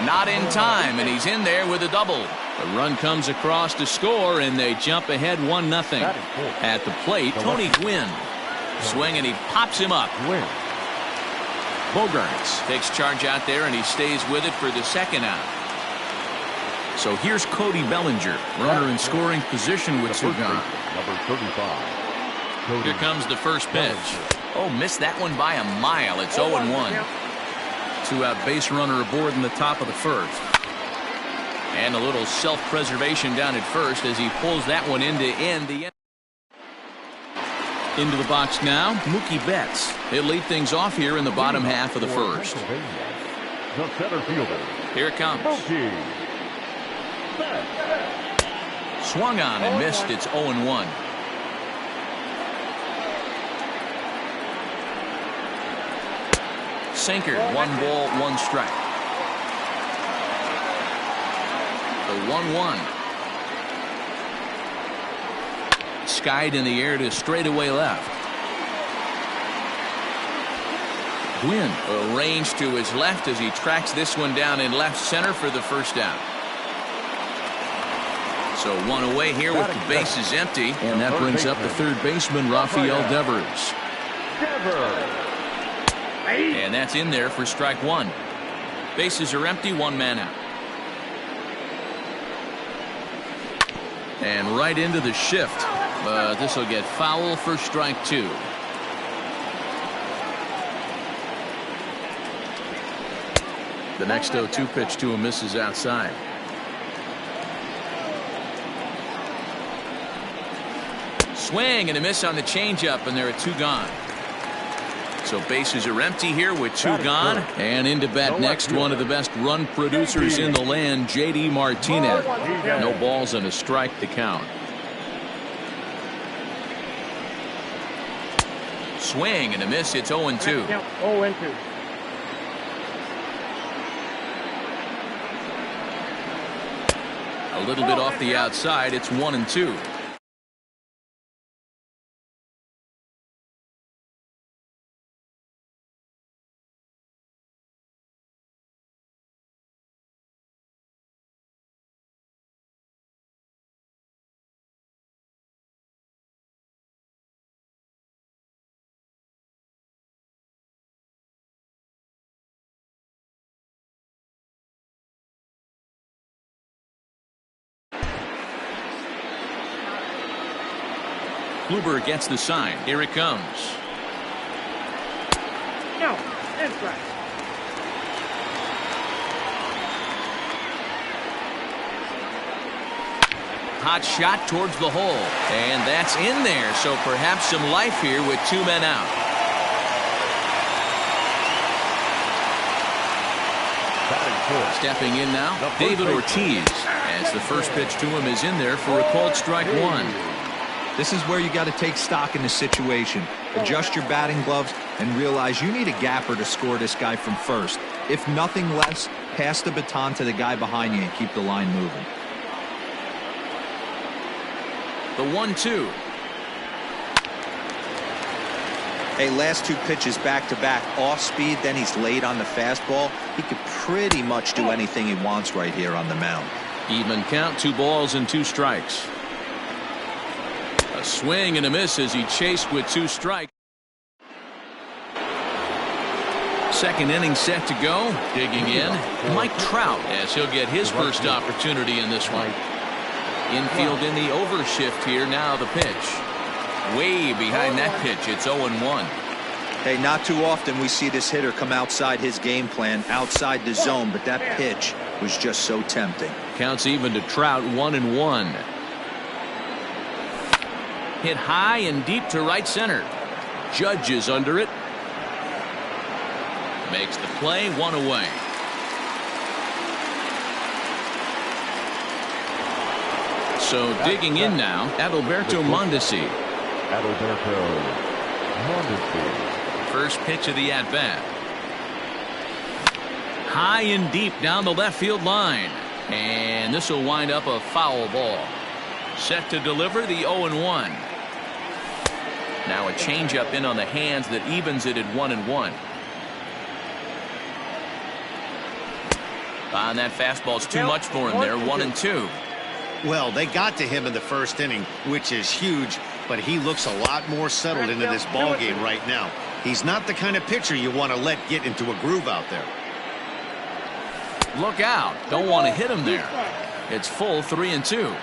Not in time, and he's in there with a double. The run comes across to score, and they jump ahead 1-0. At the plate, Tony Gwynn. Swing, and he pops him up. Bogarts takes charge out there, and he stays with it for the second out. So here's Cody Bellinger, runner in scoring position with 2 gone. Number 35. Here comes the first pitch. Oh, missed that one by a mile. It's 0-1. 2-out base runner aboard in the top of the first. And a little self-preservation down at first as he pulls that one in to end the end. Into the box now, Mookie Betts. He'll lead things off here in the bottom half of the first. The center fielder. Here it comes. Mookie Betts. Swung on and missed. It's 0-1. Sinker, 1 ball, 1 strike. The 1-1. Skied in the air to straightaway left. Gwynn arranged to his left as he tracks this one down in left center for the first out. So 1 away here with the bases empty. And that brings up the third baseman, Rafael Devers. And that's in there for strike 1. Bases are empty, 1 man out. And right into the shift. But this will get foul for strike 2. The next 0-2 pitch to him misses outside. Swing and a miss on the changeup, and there are 2 gone. So bases are empty here with 2 gone. And into bat next, one of the best run producers in the land, J.D. Martinez. No balls and a strike to count. Swing and a miss. It's 0-2. 0-2. A little bit off the outside. It's 1-2. Kluber gets the sign. Here it comes. No, that's right. Hot shot towards the hole. And that's in there, so perhaps some life here with 2 men out. Stepping in now, David Ortiz, as the first pitch to him is in there for a called strike 1. This is where you got to take stock in the situation. Adjust your batting gloves and realize you need a gapper to score this guy from first. If nothing less, pass the baton to the guy behind you and keep the line moving. The 1-2. Hey, last 2 pitches back-to-back, off speed, then he's late on the fastball. He could pretty much do anything he wants right here on the mound. Even count, 2 balls and 2 strikes. A swing and a miss as he chased with 2 strikes. Second inning set to go. Digging in, Mike Trout, as he'll get his first opportunity in this one. Infield in the overshift here. Now the pitch. Way behind that pitch. It's 0-1. Hey, not too often we see this hitter come outside his game plan, outside the zone, but that pitch was just so tempting. Counts even to Trout, 1-1. Hit high and deep to right center. Judge is under it. Makes the play, 1 away. So digging in now, Adalberto Mondesi. First pitch of the at-bat. High and deep down the left field line. And this will wind up a foul ball. Set to deliver the 0-1. Now a changeup in on the hands that evens it at 1-1. On that fastball's too much for him there. 1-2. Well, they got to him in the first inning, which is huge, but he looks a lot more settled into this ball game right now. He's not the kind of pitcher you want to let get into a groove out there. Look out. Don't want to hit him there. It's full 3-2.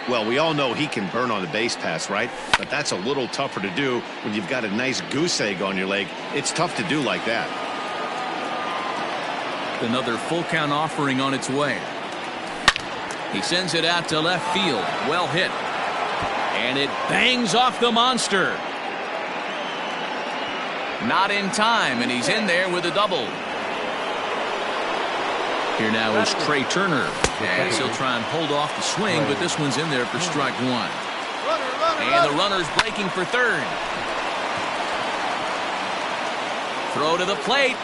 Well, we all know he can burn on the base pass, right? But that's a little tougher to do when you've got a nice goose egg on your leg. It's tough to do like that. Another full count offering on its way. He sends it out to left field. Well hit. And it bangs off the monster. Not in time, and he's in there with a double. Here now is Trey Turner. As he'll try and hold off the swing, but this one's in there for strike 1. And the runner's breaking for third. Throw to the plate.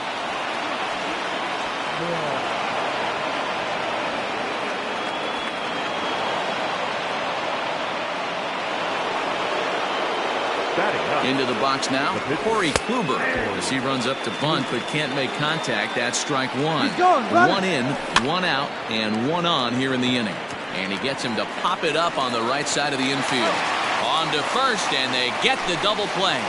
Into the box now, Corey Kluber. As he runs up to bunt but can't make contact. That's strike 1. 1 in, 1 out, and 1 on here in the inning. And he gets him to pop it up on the right side of the infield. On to first, and they get the double play.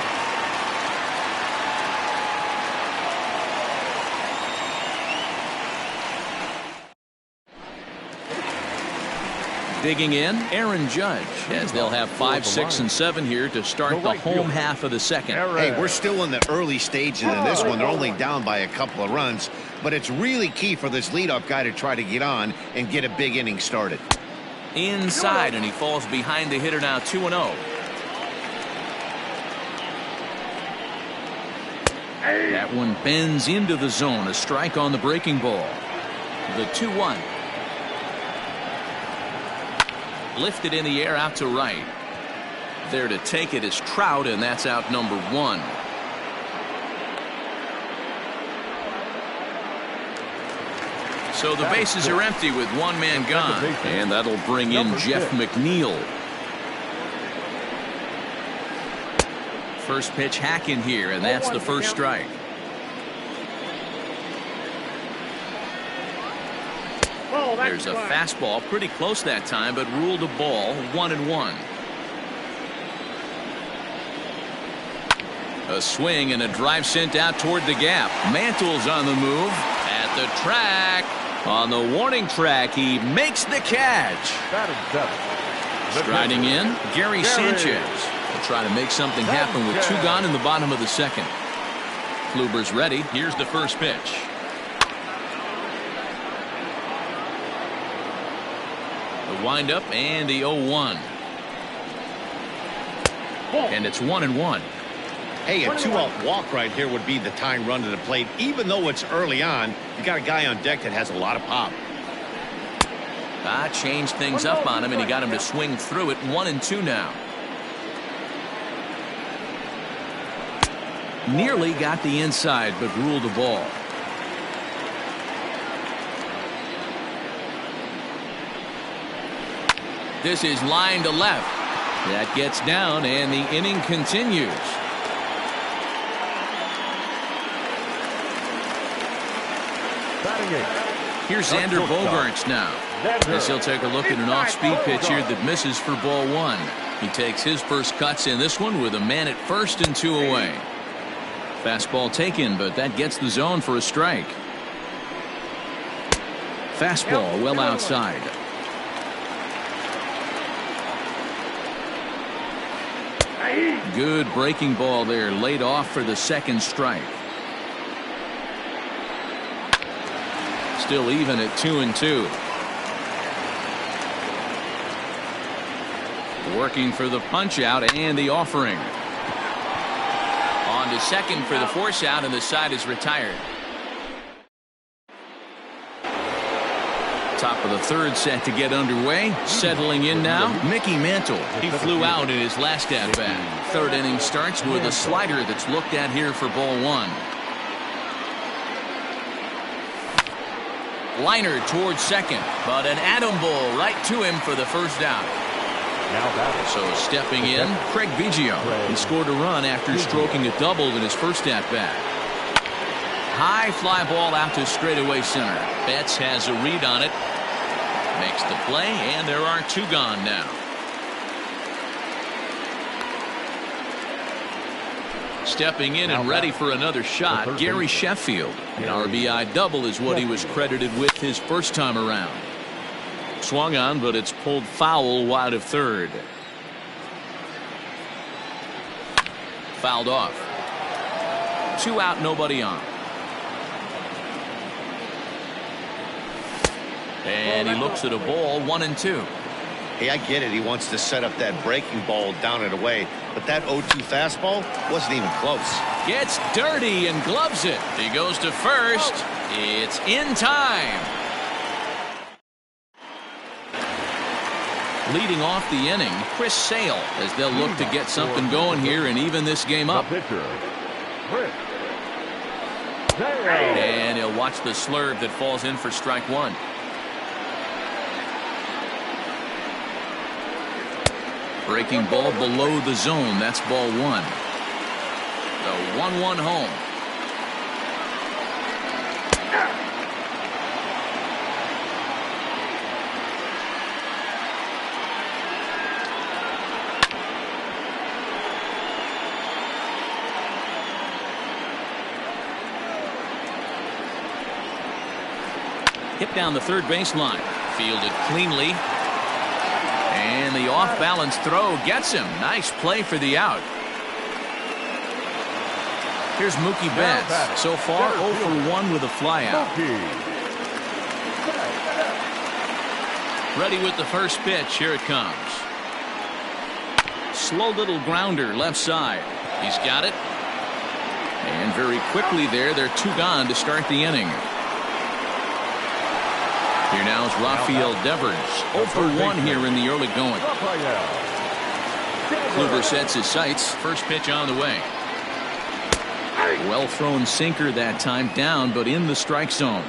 Digging in, Aaron Judge, as they'll have 5, 6, and 7 here to start the home half of the second. Hey, we're still in the early stages in this one. They're only down by a couple of runs, but it's really key for this leadoff guy to try to get on and get a big inning started. Inside, and he falls behind the hitter now, 2-0. That one bends into the zone. A strike on the breaking ball. The 2-1. Lifted in the air out to right. There to take it is Trout, and that's out number 1. So the bases are empty with 1 man gone, and that'll bring in Jeff McNeil. First pitch hack in here, and that's the first strike. There's a fastball pretty close that time, but ruled a ball. 1-1. A swing and a drive sent out toward the gap. Mantle's on the move at the track. On the warning track, he makes the catch. Striding in, Gary Sanchez. They'll try to make something happen with 2 gone in the bottom of the second. Kluber's ready. Here's the first pitch. The windup and the 0-1. And it's 1-1. Hey, a 2-out walk right here would be the tying run to the plate. Even though it's early on, you got a guy on deck that has a lot of pop. Changed things up on him, and he got him to swing through it. 1-2 now. Nearly got the inside, but ruled the ball. This is line to left. That gets down, and the inning continues. Here's Xander Bogaerts now. As he'll take a look at an off-speed pitch here that misses for ball 1. He takes his first cuts in this one with a man at first and 2 away. Fastball taken, but that gets the zone for a strike. Fastball well outside. Good breaking ball there, laid off for the second strike. Still even at 2-2. Working for the punch out and the offering. On to second for the force out, and the side is retired. Top of the third set to get underway. Settling in now, Mickey Mantle. He flew out in his last at-bat. Third inning starts with a slider that's looked at here for ball 1. Liner towards second, but an atom ball right to him for the first out. So stepping in, Craig Biggio. He scored a run after stroking a double in his first at-bat. High fly ball out to straightaway center. Betts has a read on it. Makes the play, and there are 2 gone now. Stepping in and ready for another shot, Gary Sheffield. An RBI double is what he was credited with his first time around. Swung on, but it's pulled foul wide of third. Fouled off. 2 out, nobody on. And he looks at a ball, 1-2. Hey, I get it. He wants to set up that breaking ball down and away, but that 0-2 fastball wasn't even close. Gets dirty and gloves it. He goes to first. It's in time. Leading off the inning, Chris Sale, as they'll look to get something going here and even this game up. And he'll watch the slurve that falls in for strike 1. Breaking ball below the zone. That's ball 1. The 1-1 home. Hit down the third baseline. Fielded cleanly. And the off-balance throw gets him. Nice play for the out. Here's Mookie Betts. So far 0 for 1 with a flyout. Ready with the first pitch. Here it comes. Slow little grounder left side. He's got it. And very quickly there, they're 2 gone to start the inning. Here now is Rafael Devers. 0 for 1 here in the early going. Kluber sets his sights. First pitch on the way. Well thrown sinker that time, down but in the strike zone.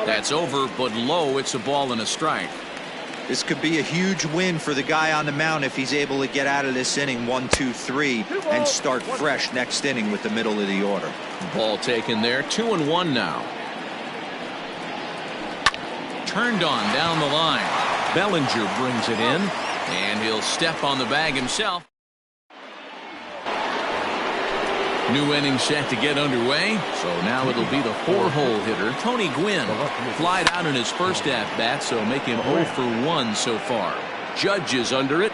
That's over but low. It's a ball and a strike. This could be a huge win for the guy on the mound if he's able to get out of this inning 1, 2, 3 and start fresh next inning with the middle of the order. Ball taken there. 2-1 now. Turned on down the line. Bellinger brings it in, and he'll step on the bag himself. New inning set to get underway. So now it'll be the 4-hole hitter, Tony Gwynn. Flied out in his first at-bat, so make him 0 for 1 so far. Judge is under it.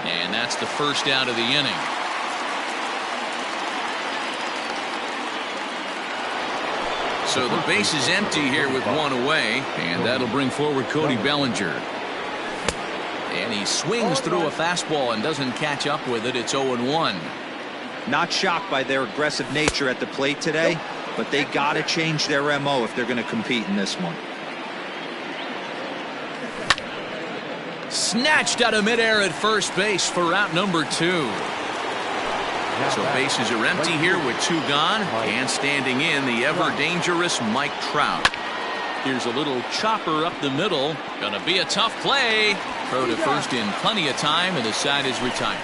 And that's the first out of the inning. So the base is empty here with 1 away. And that'll bring forward Cody Bellinger. And he swings through a fastball and doesn't catch up with it. It's 0-1. Not shocked by their aggressive nature at the plate today, but they got to change their MO if they're going to compete in this one. Snatched out of midair at first base for out number 2. So bases are empty here with 2 gone, and standing in the ever-dangerous Mike Trout. Here's a little chopper up the middle. Gonna be a tough play. Throw to first in plenty of time, and the side is retired.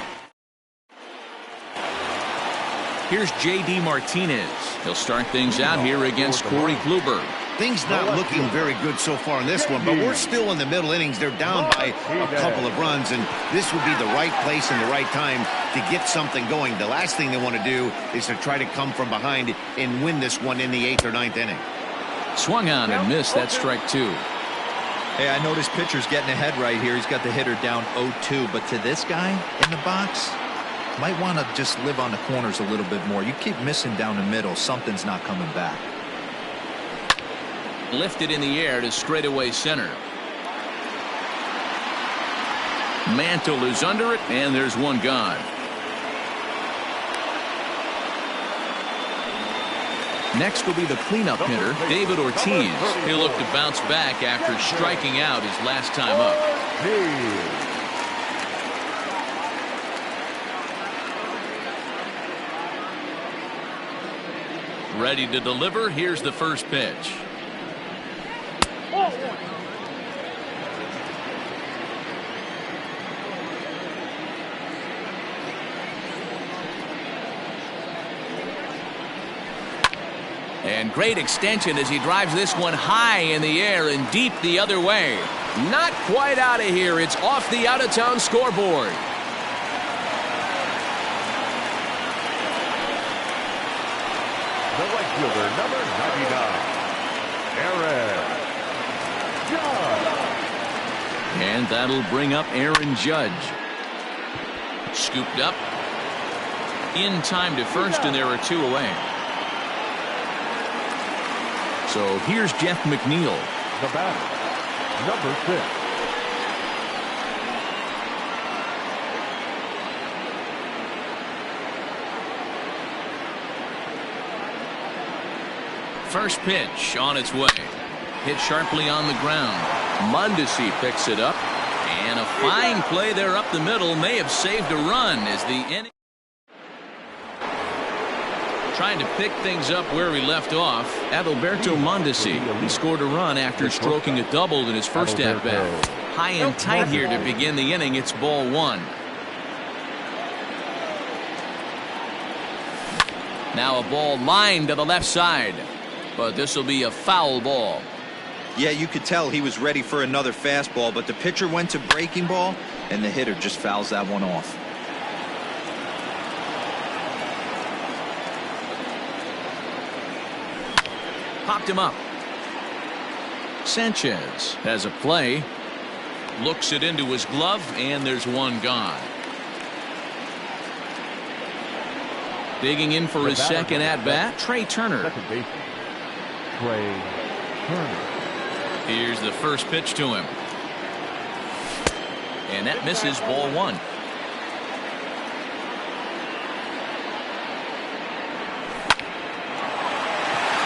Here's J.D. Martinez. He'll start things out here against Corey Kluber. Things not looking very good so far in this one, but we're still in the middle innings. They're down by a couple of runs, and this would be the right place and the right time to get something going. The last thing they want to do is to try to come from behind and win this one in the 8th or 9th inning. Swung on and missed. That's strike 2. Hey, I noticed pitcher's getting ahead right here. He's got the hitter down 0-2, but to this guy in the box, might want to just live on the corners a little bit more. You keep missing down the middle, something's not coming back. Lifted in the air to straightaway center. Mantle is under it, and there's 1 gone. Next will be the cleanup hitter, David Ortiz. He'll look to bounce back after striking out his last time up. Ready to deliver. Here's the first pitch. And great extension as he drives this one high in the air and deep the other way. Not quite out of here. It's off the out-of-town scoreboard. The right fielder, number 99, Aaron Judge. And that'll bring up Aaron Judge. Scooped up. In time to first, and there are 2 away. So here's Jeff McNeil. The batter, number 6. First pitch on its way. Hit sharply on the ground. Mondesi picks it up. And a fine play there up the middle. May have saved a run as the inning. Trying to pick things up where we left off. Adalberto Mondesi. He scored a run after stroking a double in his first at-bat. High and tight here to begin the inning. It's ball 1. Now a ball lined to the left side. But this will be a foul ball. Yeah, you could tell he was ready for another fastball, but the pitcher went to breaking ball, and the hitter just fouls that one off. Popped him up. Sanchez has a play. Looks it into his glove, and there's 1 gone. Digging in for his second at-bat, Trey Turner. Second baseman, Trey Turner. Here's the first pitch to him. And that misses, ball 1.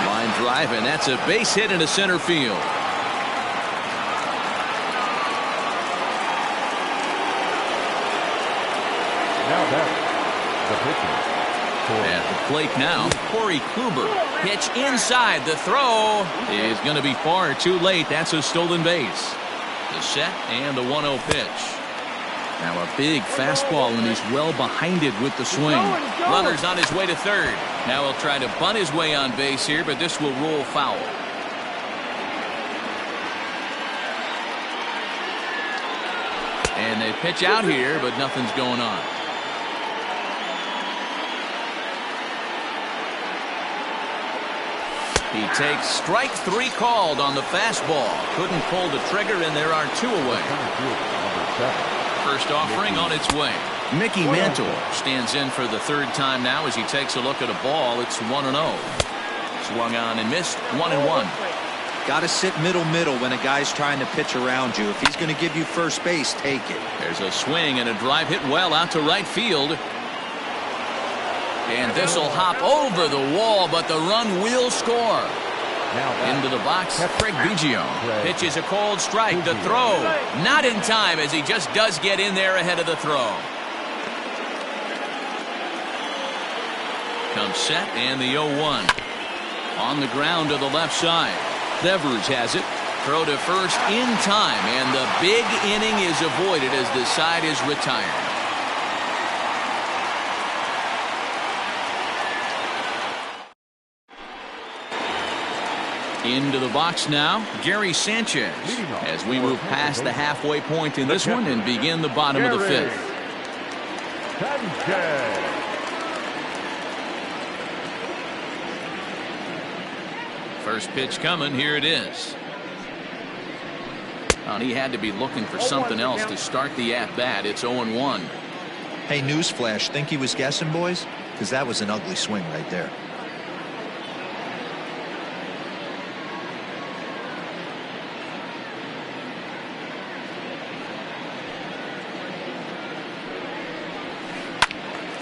Line drive, and that's a base hit into center field. Now back, the pitcher. At the plate now, Corey Kluber. Pitch inside. The throw is going to be far too late. That's a stolen base. The set and the 1-0 pitch. Now a big fastball, and he's well behind it with the swing. Runner's on his way to third. Now he'll try to bunt his way on base here, but this will roll foul. And they pitch out here, but nothing's going on. He takes strike 3 called on the fastball. Couldn't pull the trigger, and there are 2 away. First offering on its way. Mickey Mantle stands in for the 3rd time now as he takes a look at a ball. It's 1-0. Swung on and missed. 1-1. Got to sit middle when a guy's trying to pitch around you. If he's going to give you first base, take it. There's a swing and a drive hit well out to right field. And this will hop over the wall, but the run will score. Into the box, Craig Biggio pitches a cold strike. The throw not in time as he just does get in there ahead of the throw. Comes set and the 0-1. On the ground to the left side. Devers has it. Throw to first in time, and the big inning is avoided as the side is retired. Into the box now, Gary Sanchez, as we move past the halfway point in this one and begin the bottom of the 5th. First pitch coming, here it is. And he had to be looking for something else to start the at-bat. It's 0-1. Hey, newsflash, think he was guessing, boys? Because that was an ugly swing right there.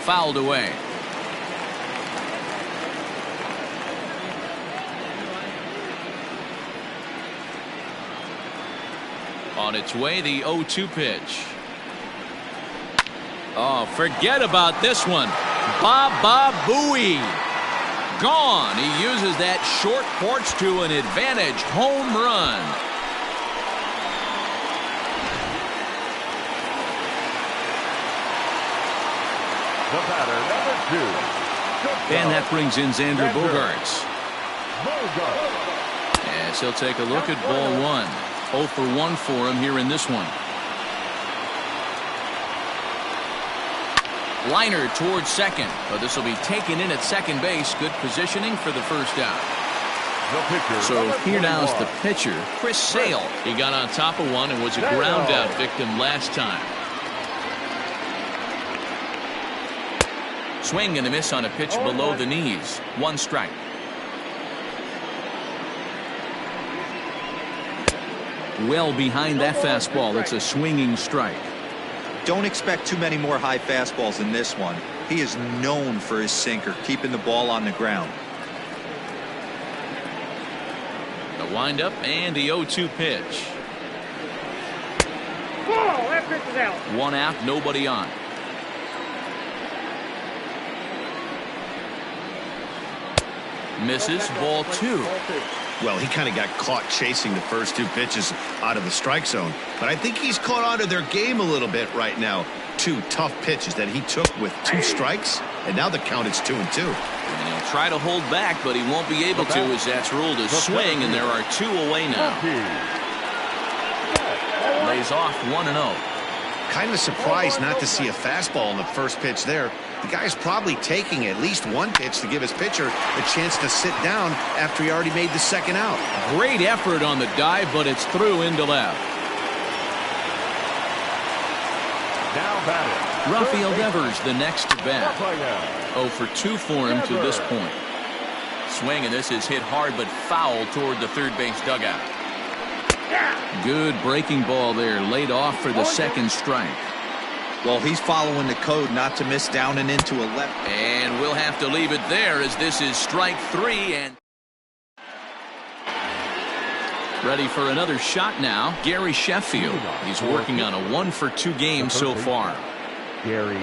Fouled away. On its way, the 0-2 pitch. Oh, forget about this one. Baba Booey. Gone. He uses that short porch to an advantage home run. The batter, number 2. And that brings in Xander Bogaerts. Yes, he'll take a look at ball 1. 0 for 1 for him here in this one. Liner towards second. But this will be taken in at second base. Good positioning for the first out. So here now is the pitcher, Chris Sale. He got on top of one and was a ground out victim last time. Swing and a miss on a pitch below the knees. 1 strike. Well behind that fastball. It's a swinging strike. Don't expect too many more high fastballs in this one. He is known for his sinker, keeping the ball on the ground. The windup and the 0-2 pitch. Whoa, that pitch is out. 1 out, nobody on. Misses, ball 2. Well, he kind of got caught chasing the first 2 pitches out of the strike zone. But I think he's caught onto their game a little bit right now. 2 tough pitches that he took with 2 strikes, and now the count is 2-2. And he'll try to hold back, but he won't be able to as that's ruled a swing, and there are 2 away now. Lays off 1-0. Kind of surprised not to see a fastball in the first pitch there. The guy's probably taking at least 1 pitch to give his pitcher a chance to sit down after he already made the second out. Great effort on the dive, but it's through into left. Now batting, Rafael Devers, the next to bat. 0 for 2 for him to this point. Swing, and this is hit hard but foul toward the third base dugout. Good breaking ball there, laid off for the 2nd strike. Well, he's following the code not to miss down and into a left. And we'll have to leave it there as this is strike 3. And ready for another shot now, Gary Sheffield. He's working on a 1 for 2 game so far. Gary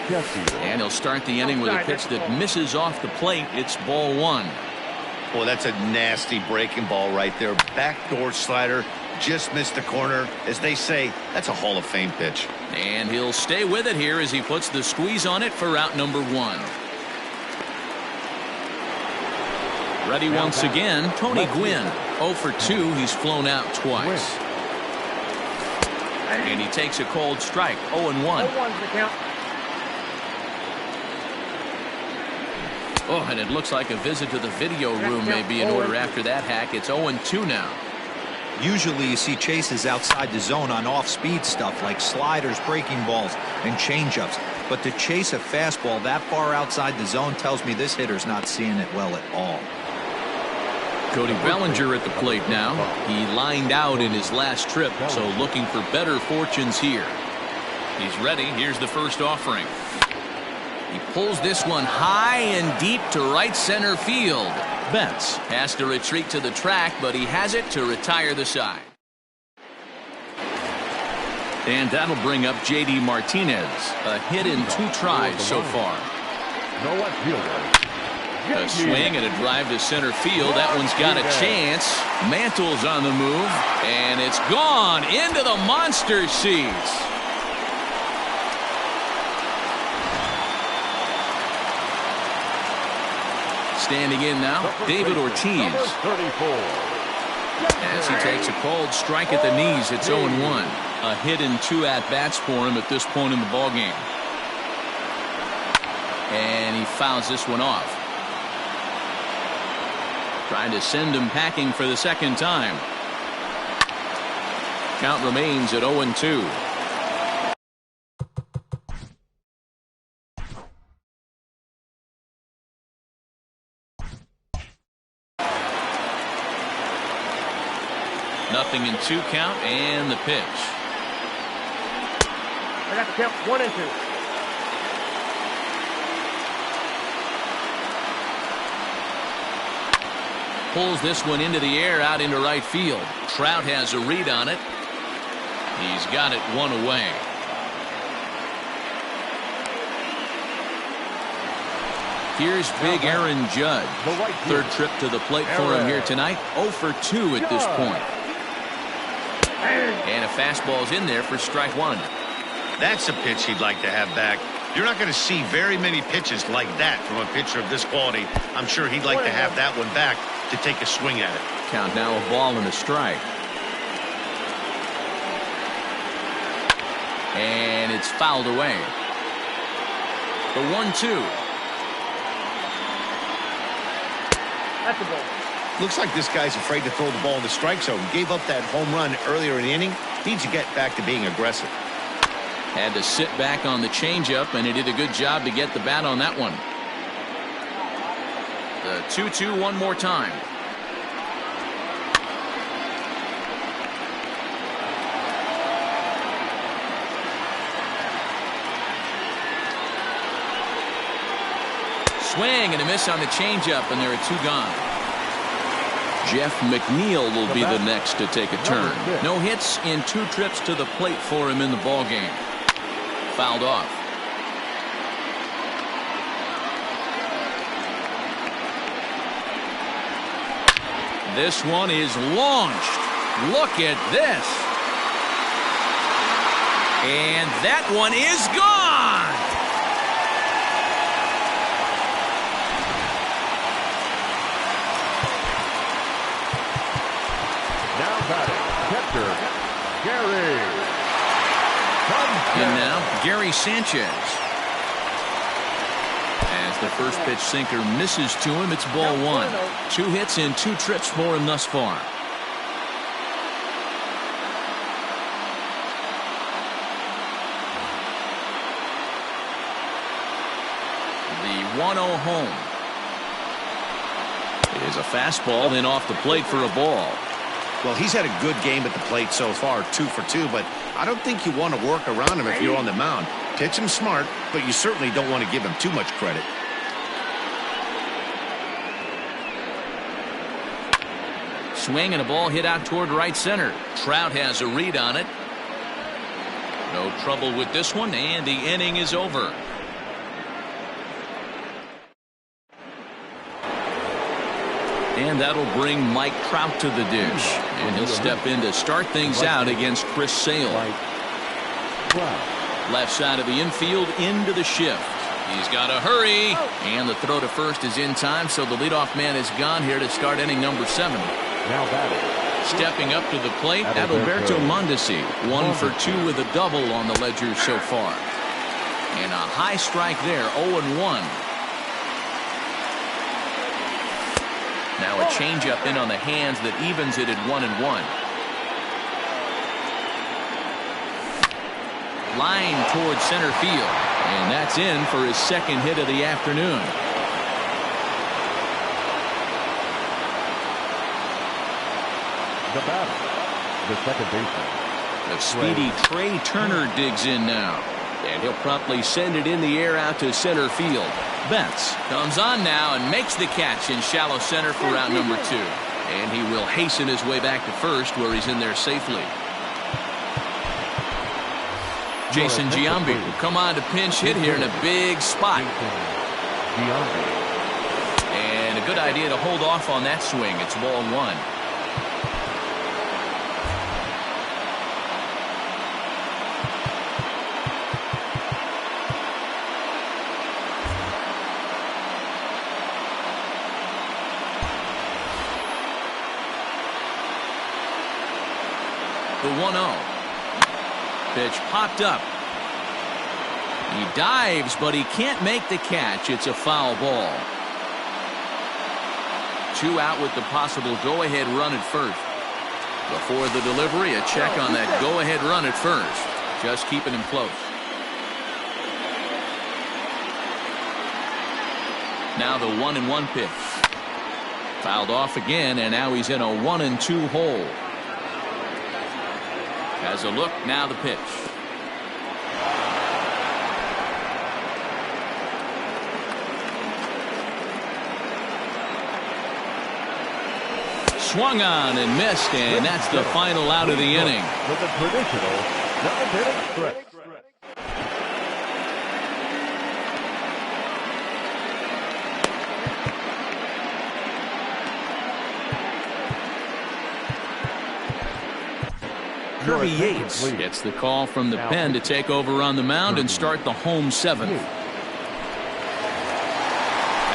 Sheffield. And he'll start the inning with a pitch that misses off the plate. It's ball 1. Well, that's a nasty breaking ball right there. Backdoor slider, just missed the corner. As they say, that's a Hall of Fame pitch. And he'll stay with it here as he puts the squeeze on it for out number 1. Ready once again, Tony Gwynn. 0 for 2, he's flown out twice. And he takes a cold strike, 0-1. Oh, and it looks like a visit to the video room may be in order after that hack. It's 0-2 now. Usually you see chases outside the zone on off-speed stuff like sliders, breaking balls, and changeups. But to chase a fastball that far outside the zone tells me this hitter's not seeing it well at all. Cody Bellinger at the plate now. He lined out in his last trip, so looking for better fortunes here. He's ready. Here's the first offering. He pulls this one high and deep to right center field. Betts has to retreat to the track, but he has it to retire the side. And that'll bring up J.D. Martinez. A hit in 2 tries so far. No left fielder. A swing and a drive to center field. That one's got a chance. Mantle's on the move, and it's gone into the monster seats. Standing in now, David Ortiz. 34. As he takes a called strike at the knees, it's 0-1. A hit in 2 at-bats for him at this point in the ballgame. And he fouls this one off. Trying to send him packing for the second time. Count remains at 0-2. Nothing in 2 count, and the pitch. I got the count 1-2. Pulls this one into the air out into right field. Trout has a read on it. He's got it 1 away. Here's big Aaron Judge. Third trip to the plate for him here tonight. 0 for 2 at this point. And a fastball's in there for strike 1. That's a pitch he'd like to have back. You're not going to see very many pitches like that from a pitcher of this quality. I'm sure he'd like to have that one back to take a swing at it. Count now a ball and a strike. And it's fouled away. The 1-2. That's the ball. Looks like this guy's afraid to throw the ball in the strike zone. Gave up that home run earlier in the inning. Needs to get back to being aggressive. Had to sit back on the changeup, and he did a good job to get the bat on that one. The 2-2 one more time. Swing and a miss on the changeup, and there are 2 gone. Jeff McNeil will be the next to take a turn. No hits in 2 trips to the plate for him in the ballgame. Fouled off. This one is launched. Look at this. And that one is gone. Now batting, catcher, Gary. And now, Gary Sanchez. As the first pitch sinker misses to him, it's ball 1. 2 hits in 2 trips for him thus far. The 1-0 home. Is a fastball, then off the plate for a ball. Well, he's had a good game at the plate so far, 2 for 2, but I don't think you want to work around him if you're on the mound. Pitch him smart, but you certainly don't want to give him too much credit. Swing and a ball hit out toward right center. Trout has a read on it. No trouble with this one, and the inning is over. And that'll bring Mike Trout to the dish. And he'll step in to start things out against Chris Sale. Left side of the infield into the shift. He's got to hurry. And the throw to first is in time, so the leadoff man is gone here to start inning number 7. Now batting. Stepping up to the plate, Adalberto Mondesi. 1 for 2 with a double on the ledger so far. And a high strike there, 0-1. Now a changeup in on the hands that evens it at 1-1. Line towards center field, and that's in for his second hit of the afternoon. The batter, the second baseman. The speedy Trey Turner digs in now, and he'll promptly send it in the air out to center field. Betts comes on now and makes the catch in shallow center for out number 2. And he will hasten his way back to first, where he's in there safely. Jason Giambi will come on to pinch hit here in a big spot. And a good idea to hold off on that swing. It's ball 1. The 1-0. Pitch popped up. He dives, but he can't make the catch. It's a foul ball. 2 out with the possible go-ahead run at first. Before the delivery, a check on that go-ahead run at first. Just keeping him close. Now the 1-1 pitch. Fouled off again, and now he's in a 1-2 hole. Has a look, now the pitch. Swung on and missed, and that's the final out of the inning. With a traditional 7th-inning stretch. Kirby Yates gets the call from the pen to take over on the mound and start the home 7th.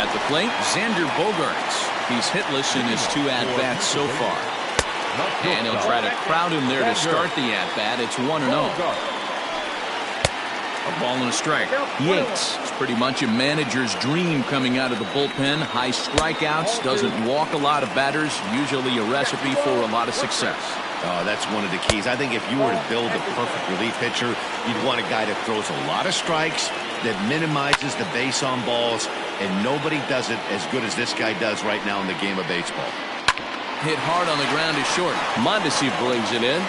At the plate, Xander Bogaerts. He's hitless in his 2 at-bats so far. And he'll try to crowd him there to start the at-bat. It's 1-0. A ball and a strike. Yates is pretty much a manager's dream coming out of the bullpen. High strikeouts, doesn't walk a lot of batters, usually a recipe for a lot of success. That's one of the keys. I think if you were to build a perfect relief pitcher, you'd want a guy that throws a lot of strikes, that minimizes the base on balls, and nobody does it as good as this guy does right now in the game of baseball. Hit hard on the ground is short. Mondesi brings it in.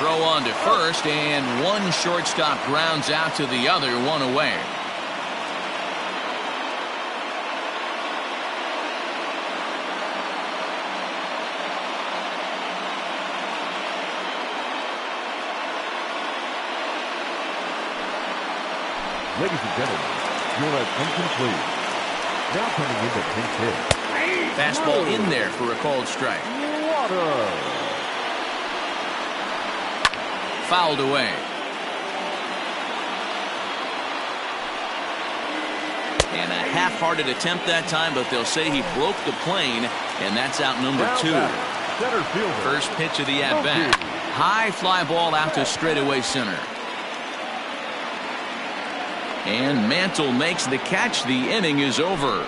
Throw on to first, and one shortstop grounds out to the other, 1 away. Ladies and gentlemen, your attention please. Now coming into pinch hit. Fastball in there for a called strike. Fouled away. And a half-hearted attempt that time, but they'll say he broke the plane, and that's out number 2. First pitch of the at-bat. High fly ball out to straightaway center. And Mantle makes the catch. The inning is over.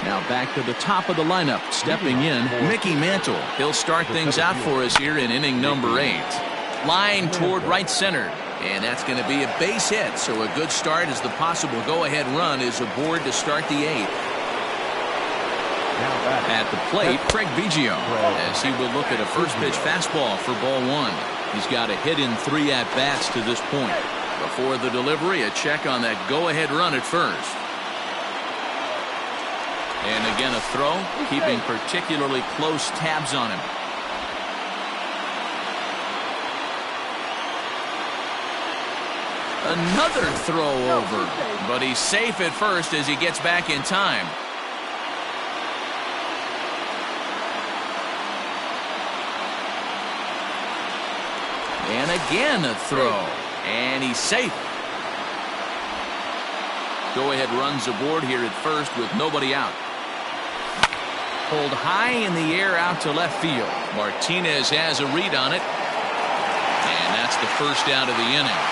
Now back to the top of the lineup. Stepping in, Mickey Mantle. He'll start things out for us here in inning number 8. Line toward right center. And that's going to be a base hit, so a good start as the possible go-ahead run is aboard to start the 8th. At the plate, Craig Biggio, as he will look at a first-pitch fastball for ball 1. He's got a hit in 3 at-bats to this point. Before the delivery, a check on that go-ahead run at first. And again a throw, keeping particularly close tabs on him. Another throw over, but he's safe at first as he gets back in time. And again a throw, and he's safe. Go ahead runs aboard here at first with nobody out. Pulled high in the air out to left field. Martinez has a read on it. And that's the first out of the inning.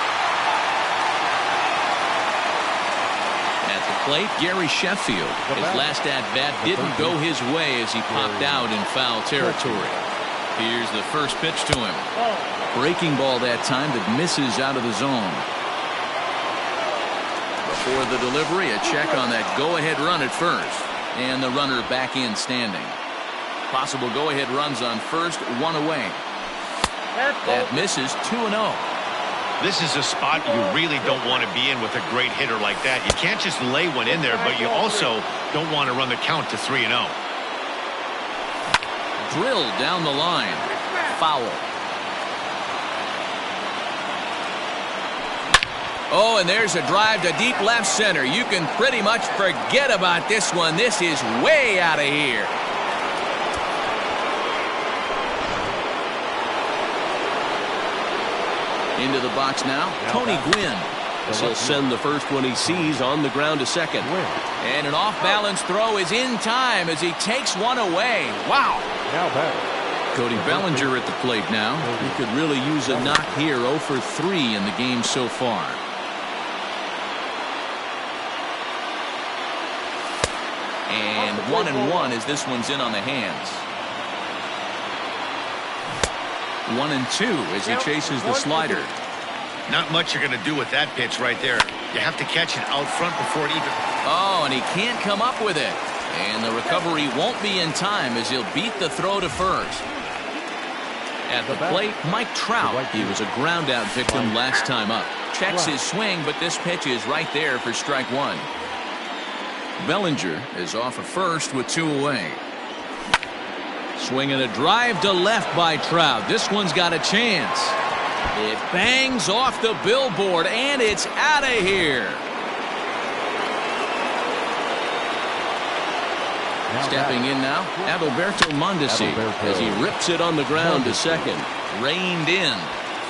At the plate, Gary Sheffield. His last at-bat didn't go his way as he popped out in foul territory. Here's the first pitch to him. Breaking ball that time that misses out of the zone. Before the delivery, a check on that go-ahead run at first. And the runner back in standing. Possible go-ahead runs on first, one away. That misses, 2-0. This is a spot you really don't want to be in with a great hitter like that. You can't just lay one in there, but you also don't want to run the count to 3-0. Drilled down the line. Foul. Oh, and there's a drive to deep left center. You can pretty much forget about this one. This is way out of here. Into the box now, Tony Gwynn. He'll send the first one he sees on the ground to second. And an off-balance throw is in time as he takes one away. Wow. Now back. Cody Bellinger at the plate now. He could really use a knock here. 0 for 3 in the game so far. And 1-1 as this one's in on the hands. 1-2 as he chases the slider. Not much you're going to do with that pitch right there. You have to catch it out front before it even... Oh, and he can't come up with it. And the recovery won't be in time as he'll beat the throw to first. At the plate, Mike Trout. He was a ground-out victim last time up. Checks his swing, but this pitch is right there for strike one. Bellinger is off of first with 2 away. Swinging a drive to left by Trout. This one's got a chance. It bangs off the billboard, and it's out of here. Stepping in now, Adalberto Mondesi as he rips it on the ground to second. Reined in.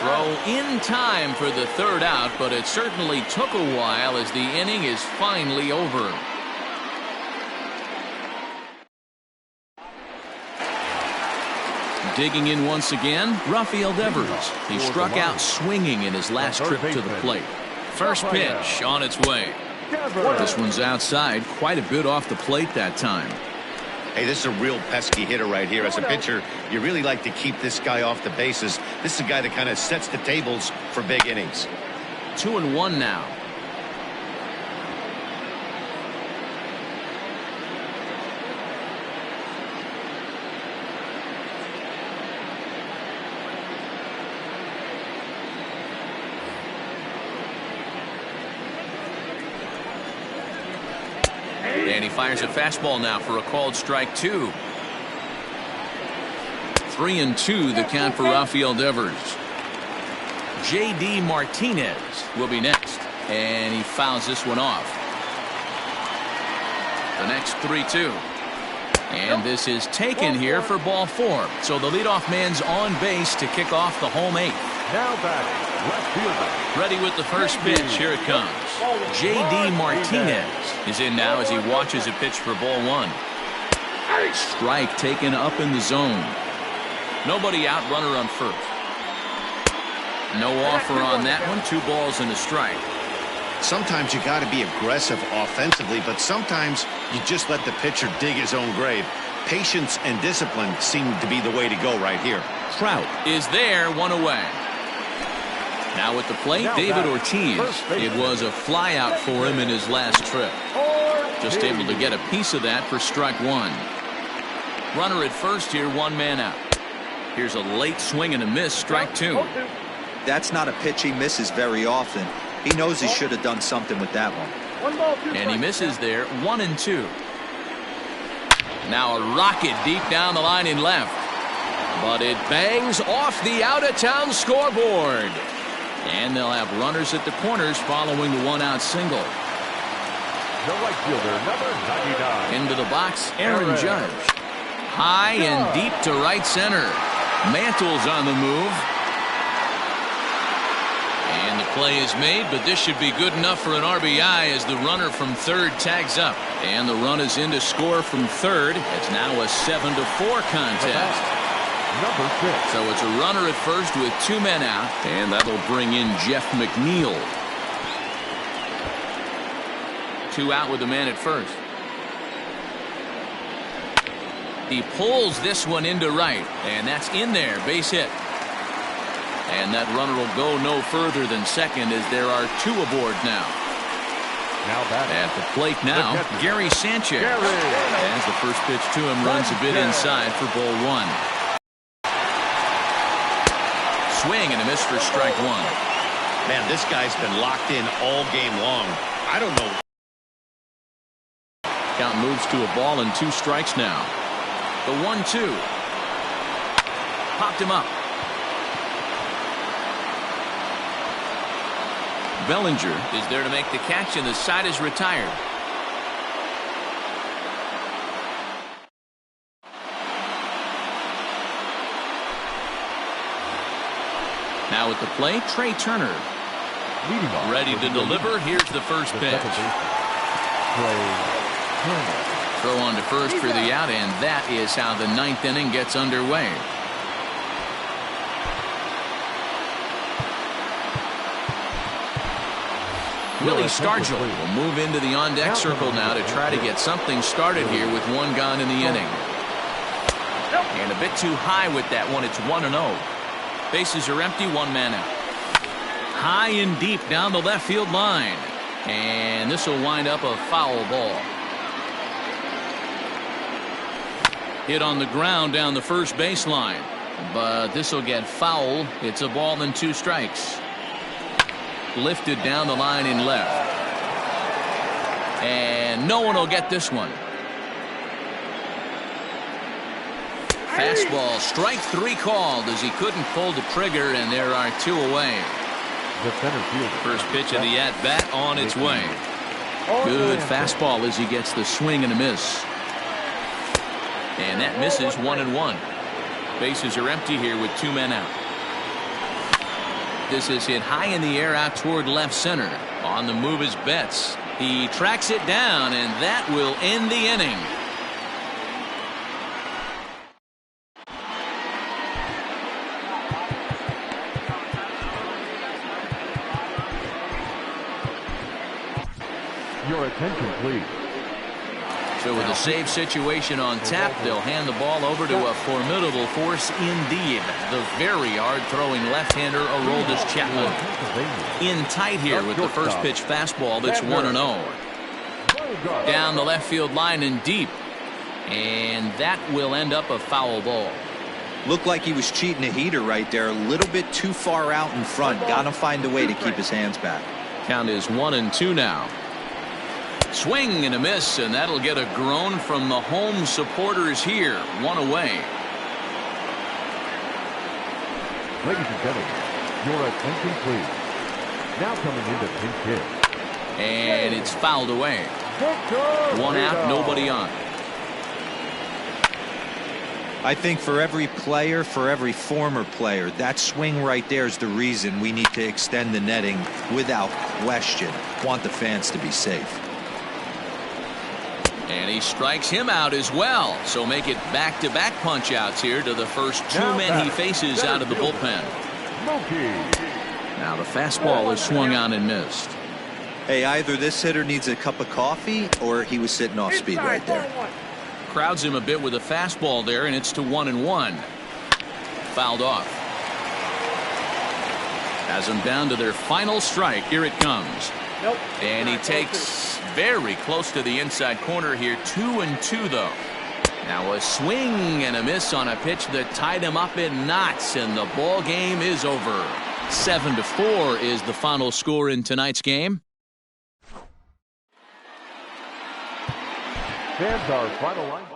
Throw in time for the third out, but it certainly took a while as the inning is finally over. Digging in once again, Rafael Devers. He struck out swinging in his last trip to the plate. First pitch on its way. This one's outside, quite a bit off the plate that time. Hey, this is a real pesky hitter right here. As a pitcher, you really like to keep this guy off the bases. This is a guy that kind of sets the tables for big innings. 2-1 now. And he fires a fastball now for a called strike 2. 3-2 the count for Rafael Devers. J.D. Martinez will be next. And he fouls this one off. The next 3-2. And this is taken here for ball 4. So the leadoff man's on base to kick off the home 8th. Now batting, left fielder. Ready with the first pitch. Here it comes. J.D. Martinez is in now as he watches a pitch for ball 1. Strike taken up in the zone. Nobody out, runner on first. No offer on that one. 2 balls and a strike. Sometimes you got to be aggressive offensively, but sometimes you just let the pitcher dig his own grave. Patience and discipline seem to be the way to go right here. Trout is there, 1 away. Now at the plate, David Ortiz. It was a flyout for him in his last trip. Just able to get a piece of that for strike 1. Runner at first here, 1 man out. Here's a late swing and a miss, strike 2. That's not a pitch he misses very often. He knows he should have done something with that one. And he misses there, 1-2. Now a rocket deep down the line in left. But it bangs off the out-of-town scoreboard. And they'll have runners at the corners following the 1-out single. The right fielder, number 99. Into the box, Aaron Judge. High and deep to right center. Mantle's on the move. And the play is made, but this should be good enough for an RBI as the runner from third tags up. And the run is in to score from third. It's now a 7-4 contest. Number 6. So it's a runner at first with 2 men out, and that'll bring in Jeff McNeil. 2 out with a man at first. He pulls this one into right, and that's in there, base hit. And that runner will go no further than second as there are 2 aboard now. Now back at the plate now, Gary Sanchez. As the first pitch to him runs a bit inside for ball 1. Swing and a miss for strike 1. Man, this guy's been locked in all game long. I don't know. Count moves to a ball and 2 strikes now. The 1-2. Popped him up. Bellinger is there to make the catch, and the side is retired. Now at the plate, Trey Turner. leading off. Ready to deliver. Here's the first pitch. Throw on to first for the out, and that is how the 9th inning gets underway. Willie Stargell will move into the on-deck circle now to try to get something started here with 1 gone in the inning. And a bit too high with that one. It's 1-0. Bases are empty, 1 man out. High and deep down the left field line. And this will wind up a foul ball. Hit on the ground down the first baseline. But this will get foul. It's a ball and 2 strikes. Lifted down the line in left. And no one will get this one. Fastball, strike 3 called as he couldn't pull the trigger, and there are 2 away. The center fielder. First pitch of the at-bat on its way. Good fastball as he gets the swing and a miss. And that misses 1-1. Bases are empty here with 2 men out. This is hit high in the air out toward left center. On the move is Betts. He tracks it down, and that will end the inning. Your attention, please. So with a save situation on tap, they'll hand the ball over to a formidable force indeed. The very hard-throwing left-hander Aroldis Chapman. In tight here with the first pitch fastball that's 1-0. Down the left field line and deep. And that will end up a foul ball. Looked like he was cheating a heater right there. A little bit too far out in front. Got to find a way to keep his hands back. Count is 1-2 now. Swing and a miss, and that'll get a groan from the home supporters here. 1 away. Ladies and gentlemen, your attention, please. Now coming into pinch hit. And it's fouled away. 1 out, nobody on. I think for every player, for every former player, that swing right there is the reason we need to extend the netting without question. Want the fans to be safe. And he strikes him out as well. So make it back-to-back punch-outs here to the first 2 men he faces out of the bullpen. Now the fastball is swung on and missed. Hey, either this hitter needs a cup of coffee or he was sitting off speed right there. Crowds him a bit with a fastball there, and it's to 1-1. Fouled off. Has them down to their final strike. Here it comes. And he takes very close to the inside corner here. 2-2 though. Now a swing and a miss on a pitch that tied him up in knots, and the ball game is over. 7-4 is the final score in tonight's game. Fans, our final line.